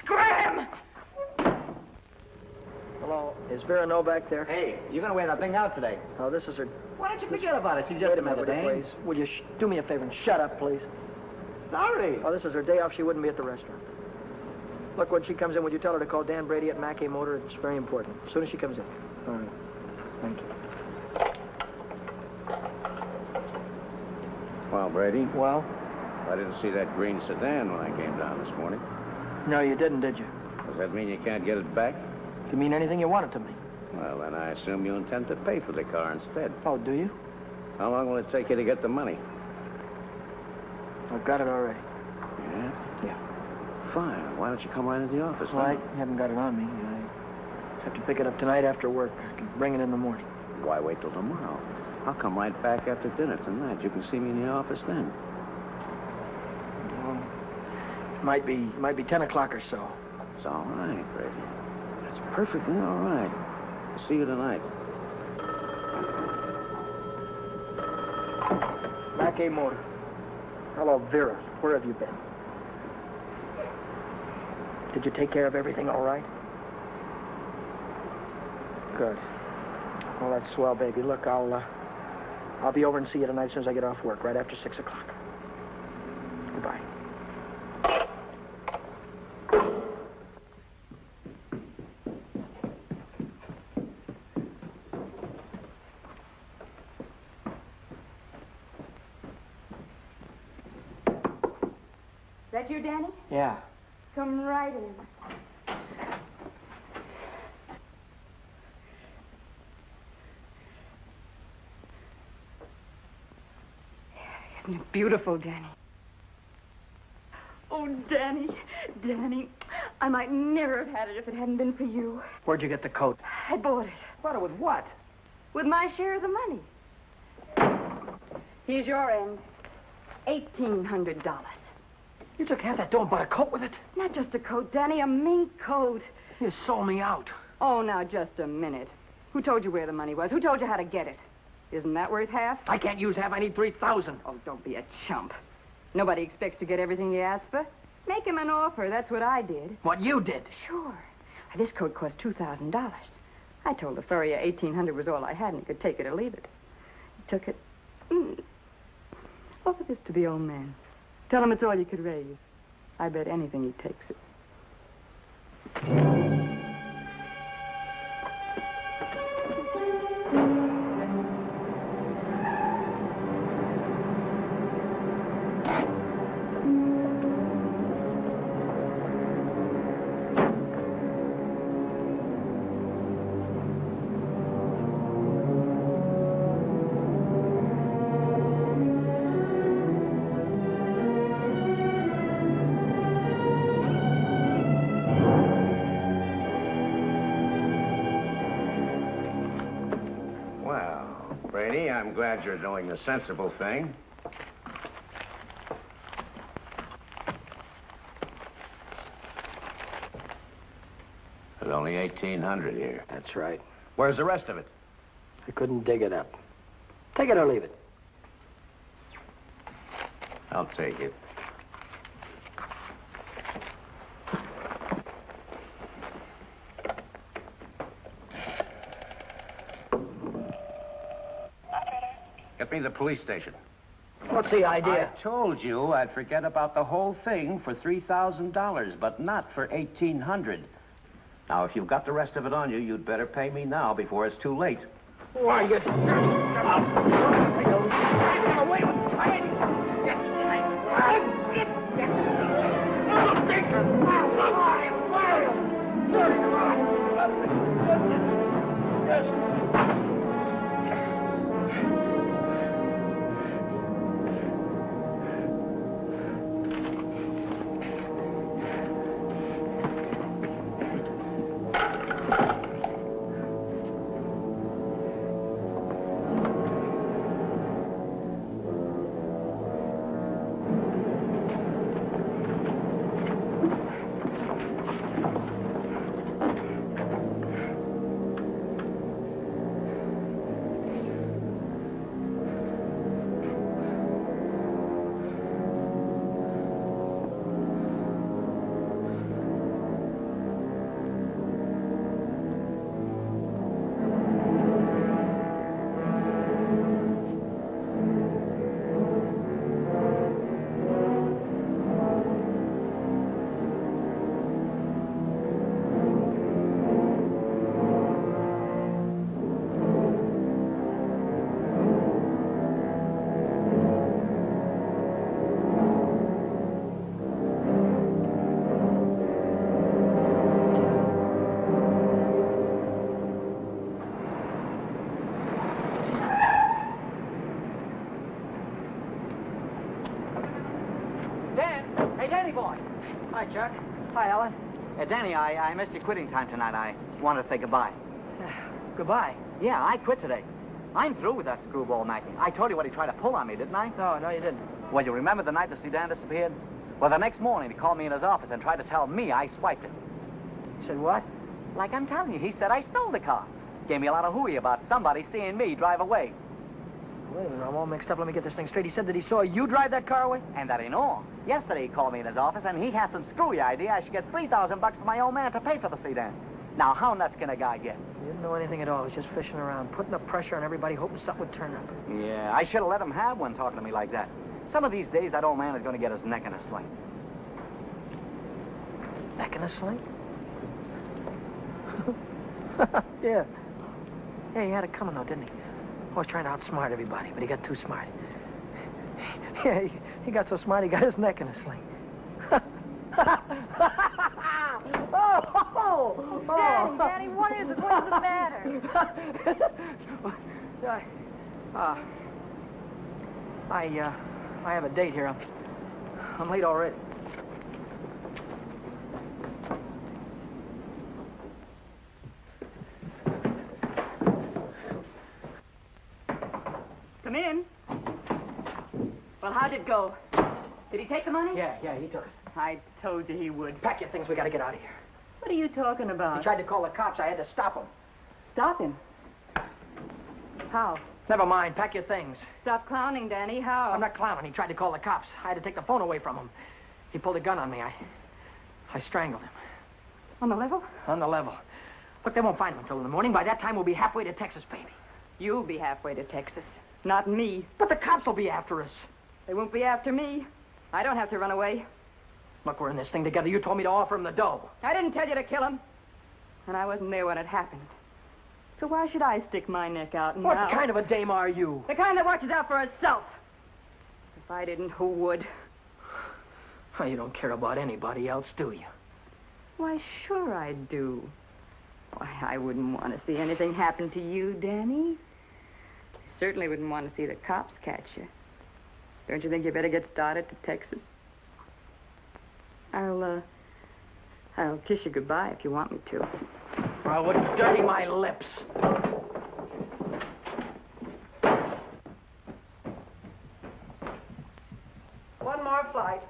Scram! Hello, is Vera Novak there? Hey, you're going to wear that thing out today. Oh, this is her... Why don't you forget about it? She's just Wait a another minute, day. please. Would you do me a favor and shut up, please? Sorry. Oh, this is her day off. She wouldn't be at the restaurant. Look, when she comes in, would you tell her to call Dan Brady at Mackay Motor? It's very important. As soon as she comes in. All right. Thank you. Well, Brady, Well? I didn't see that green sedan when I came down this morning. No, you didn't, did you? Does that mean you can't get it back? Do you mean anything you want it to mean? Well, then I assume you intend to pay for the car instead. Oh, do you? How long will it take you to get the money? I've got it already. Yeah? Yeah. Fine. Why don't you come right into the office Well, I now? haven't got it on me. I have to pick it up tonight after work. I can bring it in the morning. Why wait till tomorrow? I'll come right back after dinner tonight. You can see me in the office then. Well, might be 10 o'clock or so. It's all right, Brady. That's perfectly all right. I'll see you tonight. Mackay Motor. Hello, Vera. Where have you been? Did you take care of everything all right? Good. Well, that's swell, baby. Look, I'll be over and see you tonight as soon as I get off work, right after 6 o'clock. Goodbye. That you, Danny? Yeah. Come right in. Isn't it beautiful, Danny? Oh, Danny, Danny, I might never have had it if it hadn't been for you. Where'd you get the coat? I bought it. Bought it with what? With my share of the money. Here's your end. $1,800. You took half that dough and bought a coat with it? Not just a coat, Danny, a mink coat. You sold me out. Oh, now, just a minute. Who told you where the money was? Who told you how to get it? Isn't that worth half? I can't use half. I need 3,000. Oh, don't be a chump. Nobody expects to get everything you ask for. Make him an offer. That's what I did. What you did? Sure. This coat cost $2,000. I told the furrier $1,800 was all I had and he could take it or leave it. took it. Offer this to the old man. Tell him it's all you could raise. I bet anything he takes it. I'm glad you're doing the sensible thing. There's only 1,800 here. That's right. Where's the rest of it? I couldn't dig it up. Take it or leave it. I'll take it. Get me the police station. What's the idea? I told you I'd forget about the whole thing for $3,000, but not for $1,800. Now, if you've got the rest of it on you, you'd better pay me now before it's too late. Why, you... Hi, Chuck. Hi, Ellen. Danny, I missed your quitting time tonight. I wanted to say goodbye. Goodbye. Yeah, I quit today. I'm through with that screwball Mackey. I told you what he tried to pull on me, didn't I? No, you didn't. Well, you remember the night the sedan disappeared? Well, the next morning he called me in his office and tried to tell me I swiped it. Said what? Like I'm telling you, he said I stole the car. Gave me a lot of hooey about somebody seeing me drive away. Wait a minute, I'm all mixed up. Let me get this thing straight. He said that he saw you drive that car away? And that ain't all. Yesterday he called me in his office and he had some screwy idea I should get $3,000 for my old man to pay for the sedan. Now, how nuts can a guy get? He didn't know anything at all. He was just fishing around, putting the pressure on everybody, hoping something would turn up. Yeah, I should have let him have one talking to me like that. Some of these days, that old man is going to get his neck in a sling. Neck in a sling? Yeah. Yeah, he had it coming, though, didn't he? Always trying to outsmart everybody, but he got too smart. Yeah, he got so smart he got his neck in a sling. Daddy, what is it? What is the matter? I have a date here. I'm late already. Come in. Well, how'd it go? Did he take the money? Yeah, he took it. I told you he would. Pack your things. We got to get out of here. What are you talking about? He tried to call the cops. I had to stop him. Stop him? How? Never mind. Pack your things. Stop clowning, Danny. How? I'm not clowning. He tried to call the cops. I had to take the phone away from him. He pulled a gun on me. I strangled him. On the level? On the level. Look, they won't find him until in the morning. By that time, we'll be halfway to Texas, baby. You'll be halfway to Texas. Not me. But the cops will be after us. They won't be after me. I don't have to run away. Look, we're in this thing together. You told me to offer him the dough. I didn't tell you to kill him. And I wasn't there when it happened. So why should I stick my neck out now? What kind of a dame are you? The kind that watches out for herself. If I didn't, who would? Oh, you don't care about anybody else, do you? Why, sure I do. Why, I wouldn't want to see anything happen to you, Danny. I certainly wouldn't want to see the cops catch you. Don't you think you better get started to Texas? I'll kiss you goodbye if you want me to. Well, it would dirty my lips. One more flight.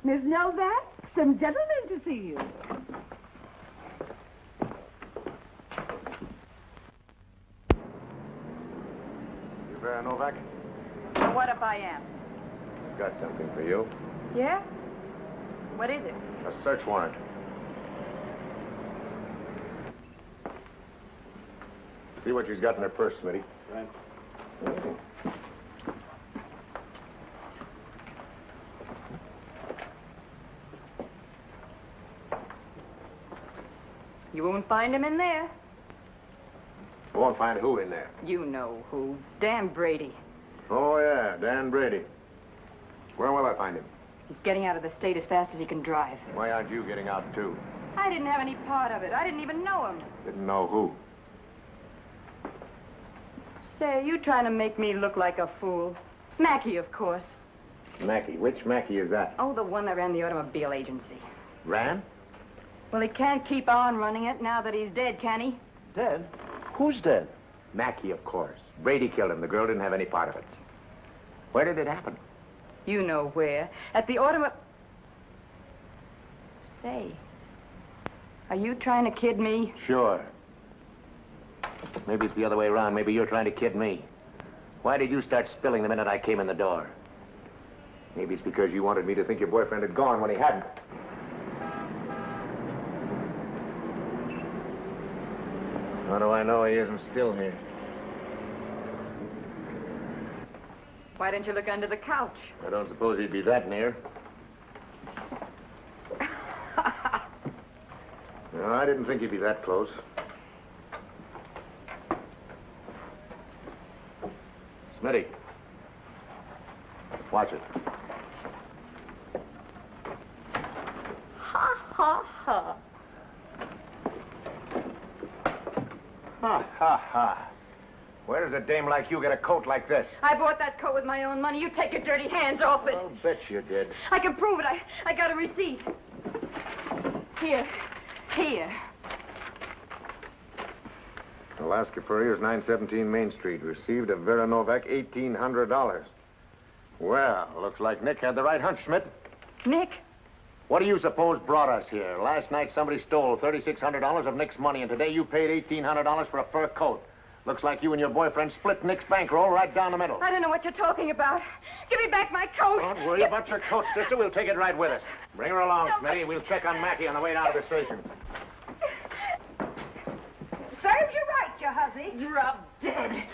Miss Novak, some gentlemen to see you. You Vera Novak? Well, what if I am? Got something for you. Yeah? What is it? A search warrant. See what she's got in her purse, Smitty. Right. You won't find him in there. We won't find who in there. You know who. Dan Brady. Oh, yeah, Dan Brady. Where will I find him? He's getting out of the state as fast as he can drive. Why aren't you getting out, too? I didn't have any part of it. I didn't even know him. Didn't know who. Say, are you trying to make me look like a fool? Mackey, of course. Mackey. Which Mackey is that? Oh, the one that ran the automobile agency. Ran? Well, he can't keep on running it now that he's dead, can he? Dead? Who's dead? Mackey, of course. Brady killed him. The girl didn't have any part of it. Where did it happen? You know where. At the automobile... Say, are you trying to kid me? Sure. Maybe it's the other way around. Maybe you're trying to kid me. Why did you start spilling the minute I came in the door? Maybe it's because you wanted me to think your boyfriend had gone when he hadn't. How do I know he isn't still here? Why didn't you look under the couch? I don't suppose he'd be that near. No, I didn't think he'd be that close. Smitty. Watch it. Ha, ha, ha. Ha, ha, ha. Where does a dame like you get a coat like this? I bought that coat with my own money. You take your dirty hands off it. I'll bet you did. I can prove it. I got a receipt. Here. Here. Alaska Furrier's 917 Main Street. Received of Vera Novak $1,800. Well, looks like Nick had the right hunch, Schmidt. Nick? What do you suppose brought us here? Last night somebody stole $3,600 of Nick's money, and today you paid $1,800 for a fur coat. Looks like you and your boyfriend split Nick's bankroll right down the middle. I don't know what you're talking about. Give me back my coat. Don't worry about your coat, sister. We'll take it right with us. Bring her along, Smitty. We'll check on Mackey on the way down to the station. Serves you right, you hussy. Drop dead.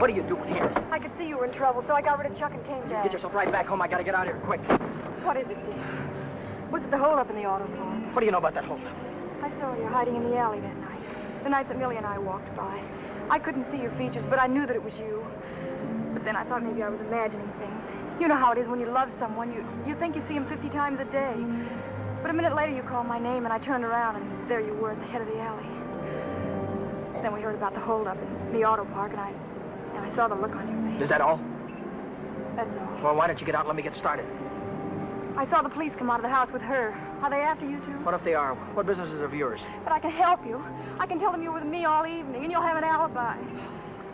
What are you doing here? I could see you were in trouble, so I got rid of Chuck and came down. Get yourself right back home. I gotta get out of here quick. What is it, dear? Was it the holdup in the auto park? What do you know about that holdup? I saw you hiding in the alley that night. The night that Millie and I walked by. I couldn't see your features, but I knew that it was you. But then I thought maybe I was imagining things. You know how it is when you love someone. You think you see him 50 times a day. But a minute later you called my name, and I turned around, and there you were at the head of the alley. Then we heard about the holdup in the auto park, and I saw the look on your face. Is that all? That's all. Well, why don't you get out and let me get started? I saw the police come out of the house with her. Are they after you, too? What if they are? What business is of yours? But I can help you. I can tell them you were with me all evening, and you'll have an alibi.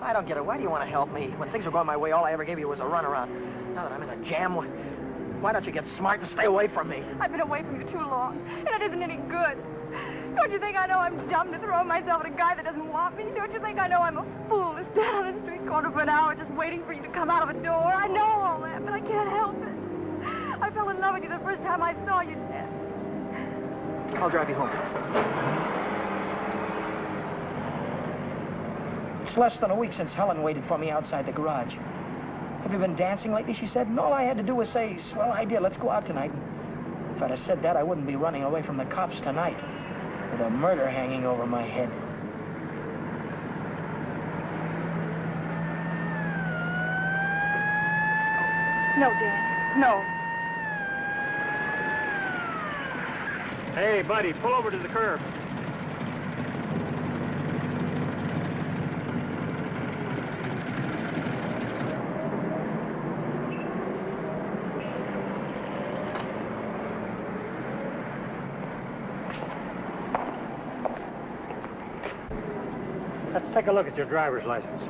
I don't get it. Why do you want to help me? When things were going my way, all I ever gave you was a runaround. Now that I'm in a jam, why don't you get smart and stay away from me? I've been away from you too long, and it isn't any good. Don't you think I know I'm dumb to throw myself at a guy that doesn't want me? Don't you think I know I'm a fool to stand on a street corner for an hour just waiting for you to come out of a door? I know all that, but I can't help it. I fell in love with you the first time I saw you, Ted. I'll drive you home. It's less than a week since Helen waited for me outside the garage. Have you been dancing lately, she said, and all I had to do was say, swell idea, let's go out tonight. If I'd have said that, I wouldn't be running away from the cops tonight with a murder hanging over my head. No, Dan, no. Hey, buddy, pull over to the curb. Let's take a look at your driver's license.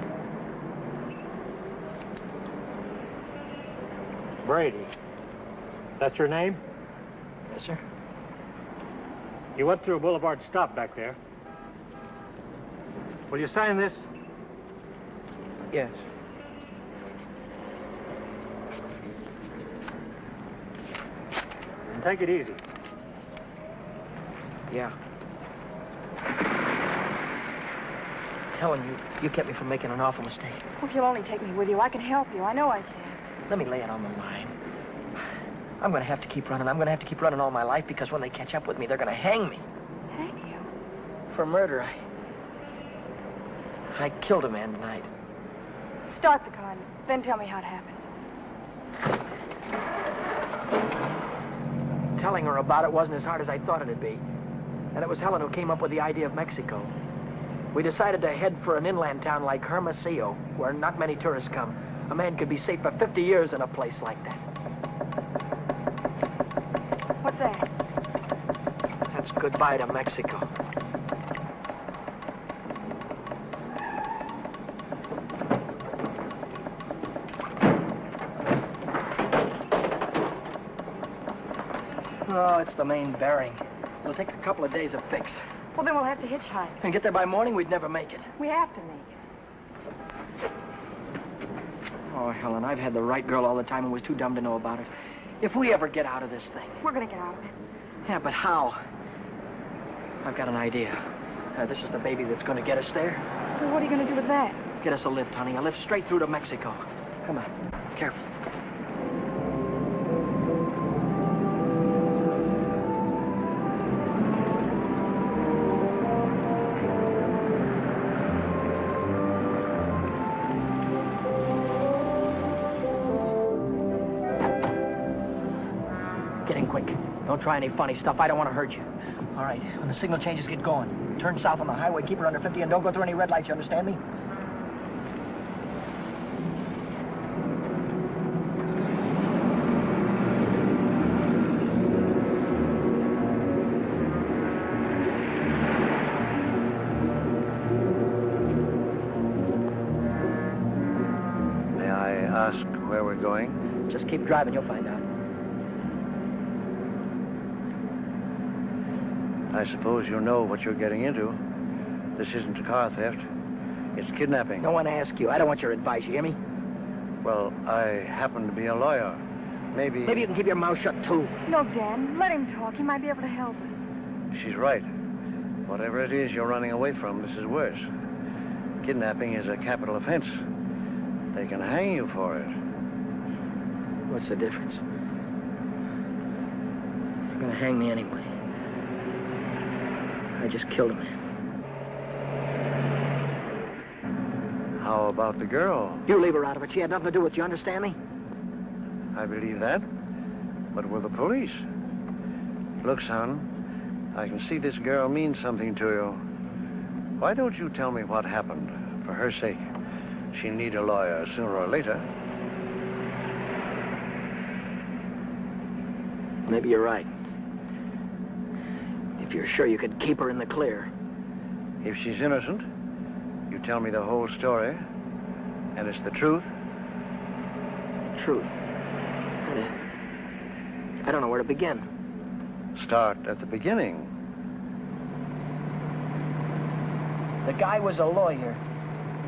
Brady. That's your name? Yes, sir. You went through a Boulevard stop back there. Will you sign this? Yes. And take it easy. Yeah. Helen, you kept me from making an awful mistake. Well, if you'll only take me with you, I can help you. I know I can. Let me lay it on the line. I'm going to have to keep running. I'm going to have to keep running all my life because when they catch up with me, they're going to hang me. Hang you? For murder. I killed a man tonight. Start the car, and then tell me how it happened. Telling her about it wasn't as hard as I thought it'd be. And it was Helen who came up with the idea of Mexico. We decided to head for an inland town like Hermosillo, where not many tourists come. A man could be safe for 50 years in a place like that. What's that? That's goodbye to Mexico. Oh, it's the main bearing. It'll take a couple of days to fix. Well, then we'll have to hitchhike. And get there by morning, we'd never make it. We have to make it. Oh, Helen, I've had the right girl all the time and was too dumb to know about it. If we ever get out of this thing... We're going to get out of it. Yeah, but how? I've got an idea. This is the baby that's going to get us there. Well, what are you going to do with that? Get us a lift, honey. A lift straight through to Mexico. Come on. Careful. Don't try any funny stuff. I don't want to hurt you. All right, when the signal changes, get going. Turn south on the highway, keep her under 50, and don't go through any red lights, you understand me? May I ask where we're going? Just keep driving, you'll find out. I suppose you know what you're getting into. This isn't a car theft. It's kidnapping. No one asked you. I don't want your advice, you hear me? Well, I happen to be a lawyer. Maybe you can keep your mouth shut, too. No, Dan. Let him talk. He might be able to help us. She's right. Whatever it is you're running away from, this is worse. Kidnapping is a capital offense. They can hang you for it. What's the difference? They're going to hang me anyway. I just killed a man. How about the girl? You leave her out of it. She had nothing to do with it. You understand me? I believe that. But with the police. Look, son, I can see this girl means something to you. Why don't you tell me what happened? For her sake. She'll need a lawyer sooner or later. Maybe you're right. If you're sure you could keep her in the clear. If she's innocent, you tell me the whole story, and it's the truth. Truth. I don't know where to begin. Start at the beginning. The guy was a lawyer.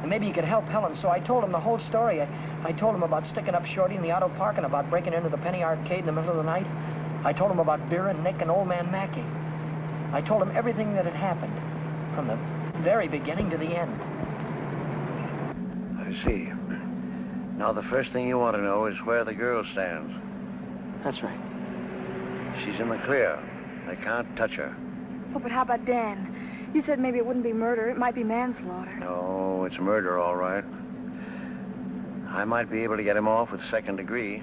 And maybe he could help Helen, so I told him the whole story. I told him about sticking up Shorty in the auto park and about breaking into the Penny Arcade in the middle of the night. I told him about Vera, Nick, and old man Mackey. I told him everything that had happened, from the very beginning to the end. I see. Now, the first thing you want to know is where the girl stands. That's right. She's in the clear. They can't touch her. Oh, but how about Dan? You said maybe it wouldn't be murder. It might be manslaughter. No, it's murder, all right. I might be able to get him off with second degree.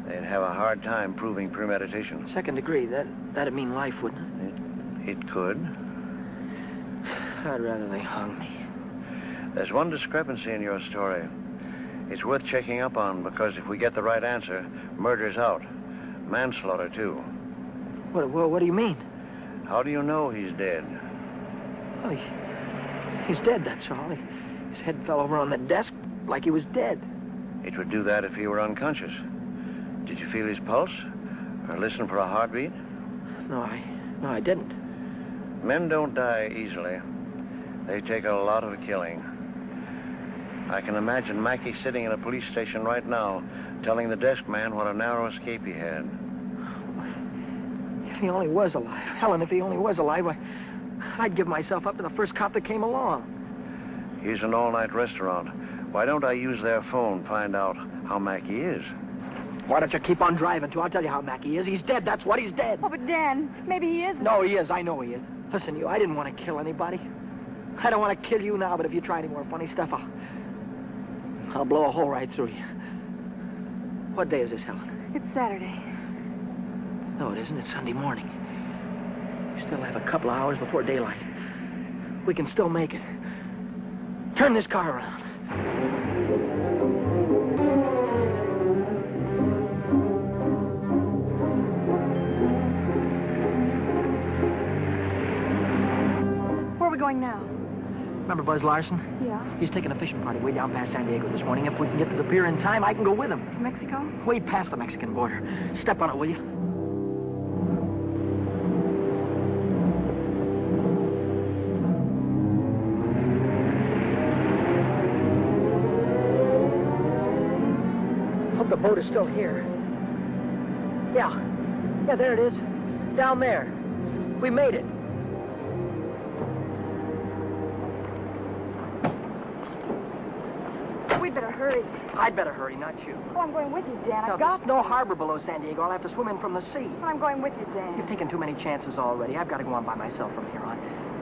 They'd have a hard time proving premeditation. Second degree, that'd mean life, wouldn't it? It could. I'd rather they hung me. There's one discrepancy in your story. It's worth checking up on, because if we get the right answer, murder's out. Manslaughter, too. What do you mean? How do you know he's dead? Well, he's dead, that's all. His head fell over on the desk like he was dead. It would do that if he were unconscious. Did you feel his pulse? Or listen for a heartbeat? No, I didn't. Men don't die easily. They take a lot of killing. I can imagine Mackey sitting in a police station right now, telling the desk man what a narrow escape he had. If he only was alive. Helen, if he only was alive, I'd give myself up to the first cop that came along. Here's an all-night restaurant. Why don't I use their phone, find out how Mackey is? Why don't you keep on driving, too? I'll tell you how Mackey is. He's dead, that's what, he's dead. Oh, but Dan, maybe he isn't. No, he is. I know he is. Listen, I didn't want to kill anybody. I don't want to kill you now, but if you try any more funny stuff, I'll blow a hole right through you. What day is this, Helen? It's Saturday. No, it isn't. It's Sunday morning. We still have a couple of hours before daylight. We can still make it. Turn this car around. Where are we going now? Remember Buzz Larson? Yeah. He's taking a fishing party way down past San Diego this morning. If we can get to the pier in time, I can go with him. To Mexico? Way past the Mexican border. Step on it, will you? Hope the boat is still here. Yeah, there it is. Down there. We made it. We'd better hurry. I'd better hurry, not you. Oh, I'm going with you, Dan. No, I've got there's no harbor below San Diego. I'll have to swim in from the sea. Well, I'm going with you, Dan. You've taken too many chances already. I've got to go on by myself from here on.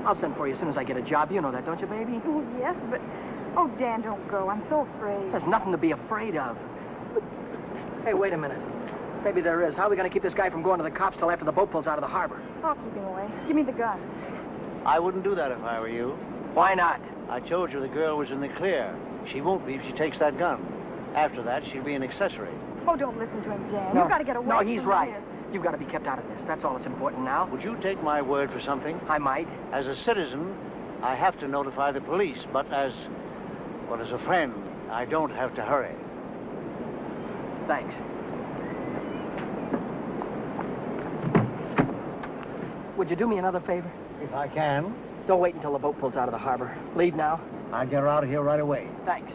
I'll send for you as soon as I get a job. You know that, don't you, baby? Oh, yes, but... Oh, Dan, don't go. I'm so afraid. There's nothing to be afraid of. Hey, wait a minute. Maybe there is. How are we going to keep this guy from going to the cops till after the boat pulls out of the harbor? I'll keep him away. Give me the gun. I wouldn't do that if I were you. Why not? I told you the girl was in the clear. She won't be if she takes that gun. After that, she'll be an accessory. Oh, don't listen to him, Dan. No. You've got to get away No, from he's right. this. You've got to be kept out of this. That's all that's important now. Would you take my word for something? I might. As a citizen, I have to notify the police, but as a friend, I don't have to hurry. Thanks. Would you do me another favor? If I can. Don't wait until the boat pulls out of the harbor. Leave now. I'll get her out of here right away. Thanks.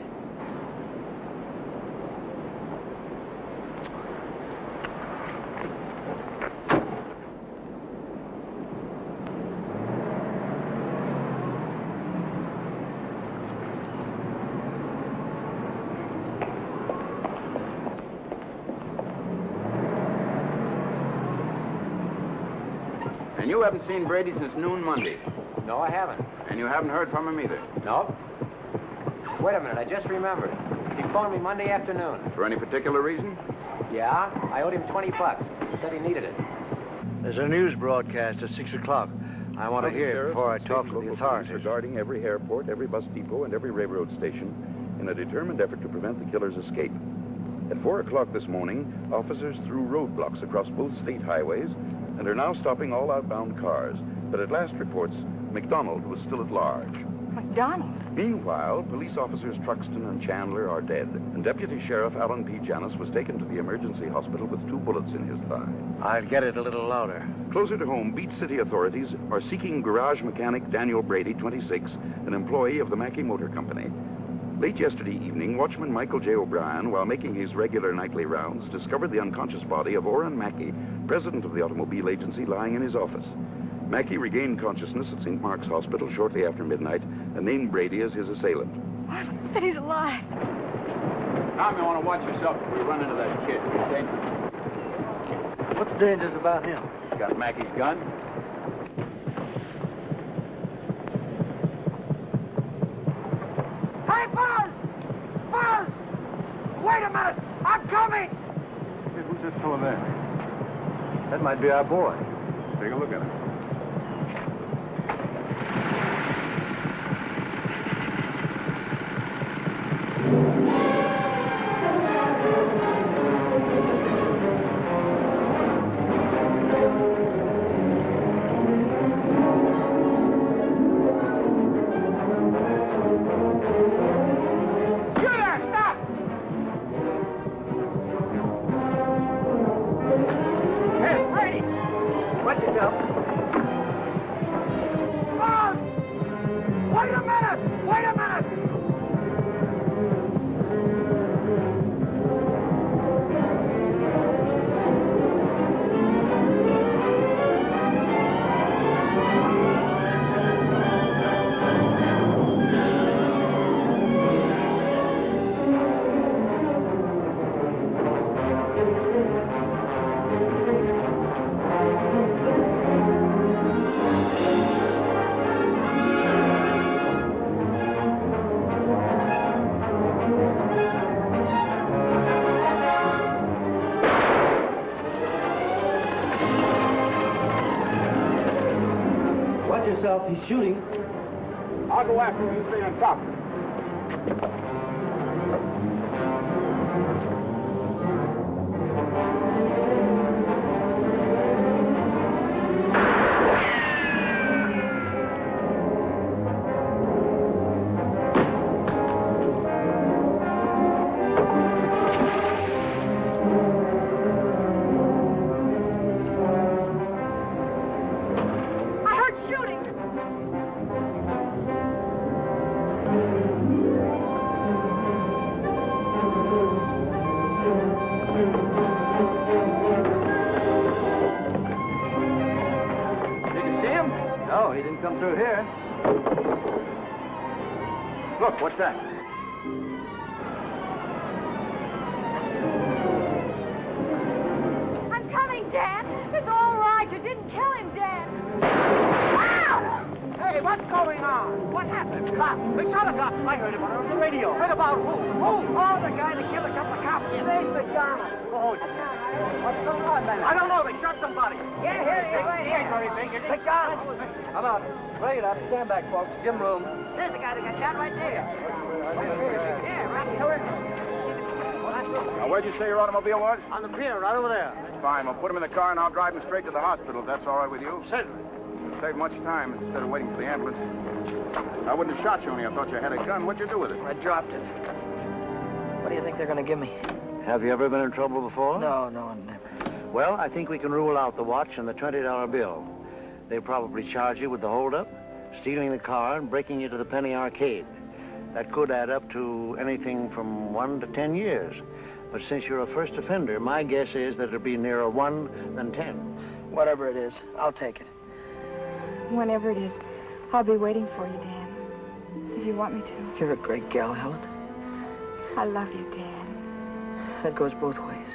And you haven't seen Brady since noon Monday. No, I haven't. And you haven't heard from him either. No. Wait a minute, I just remembered. He phoned me Monday afternoon. For any particular reason? Yeah, I owed him $20. He said he needed it. There's a news broadcast at 6 o'clock. I want to hear it before I talk to the authorities. Regarding every airport, every bus depot, and every railroad station in a determined effort to prevent the killer's escape. At 4 o'clock this morning, officers threw roadblocks across both state highways and are now stopping all outbound cars. But at last reports, McDonald was still at large. McDonald? Meanwhile, police officers Truxton and Chandler are dead, and Deputy Sheriff Alan P. Janus was taken to the emergency hospital with 2 bullets in his thigh. I'd get it a little louder. Closer to home, Beach City authorities are seeking garage mechanic Daniel Brady, 26, an employee of the Mackey Motor Company. Late yesterday evening, watchman Michael J. O'Brien, while making his regular nightly rounds, discovered the unconscious body of Orrin Mackey, president of the automobile agency, lying in his office. Mackey regained consciousness at St. Mark's Hospital shortly after midnight and named Brady as his assailant. What? He's alive. Tom, you want to watch yourself if we run into that kid. He's dangerous. What's dangerous about him? He's got Mackey's gun. Hey, Buzz! Buzz! Wait a minute! I'm coming! Hey, who's that fellow there? That might be our boy. Let's take a look at him. He's shooting. I'll go after him. You stay on top. Come through here. Look, what's that? I'm coming, Dan. It's all right. You didn't kill him, Dan. Ow! Hey, what's going on? What happened? Cops. They shot a cop. I heard it on the radio. Heard about who? Oh, the guy that killed a couple of cops. His name's McDonald. Oh, what's going on, man? I don't know. They shot somebody. Yeah, here he is, right here. McDonald. Come on. Bring it up. Stand back, folks. Give him room. There's the guy that got shot right there. Yeah, right here. Now, where'd you say your automobile was? On the pier, right over there. Fine. We'll put him in the car and I'll drive him straight to the hospital, if that's all right with you. Certainly. It'll save much time instead of waiting for the ambulance. I wouldn't have shot you only I thought you had a gun. What'd you do with it? I dropped it. What do you think they're going to give me? Have you ever been in trouble before? No, never. Well, I think we can rule out the watch and the $20 bill. They probably charge you with the holdup, stealing the car, and breaking you to the penny arcade. That could add up to anything from 1 to 10 years. But since you're a first offender, my guess is that it'll be nearer 1 than 10. Whatever it is, I'll take it. Whenever it is, I'll be waiting for you, Dan. If you want me to. You're a great gal, Helen. I love you, Dan. That goes both ways.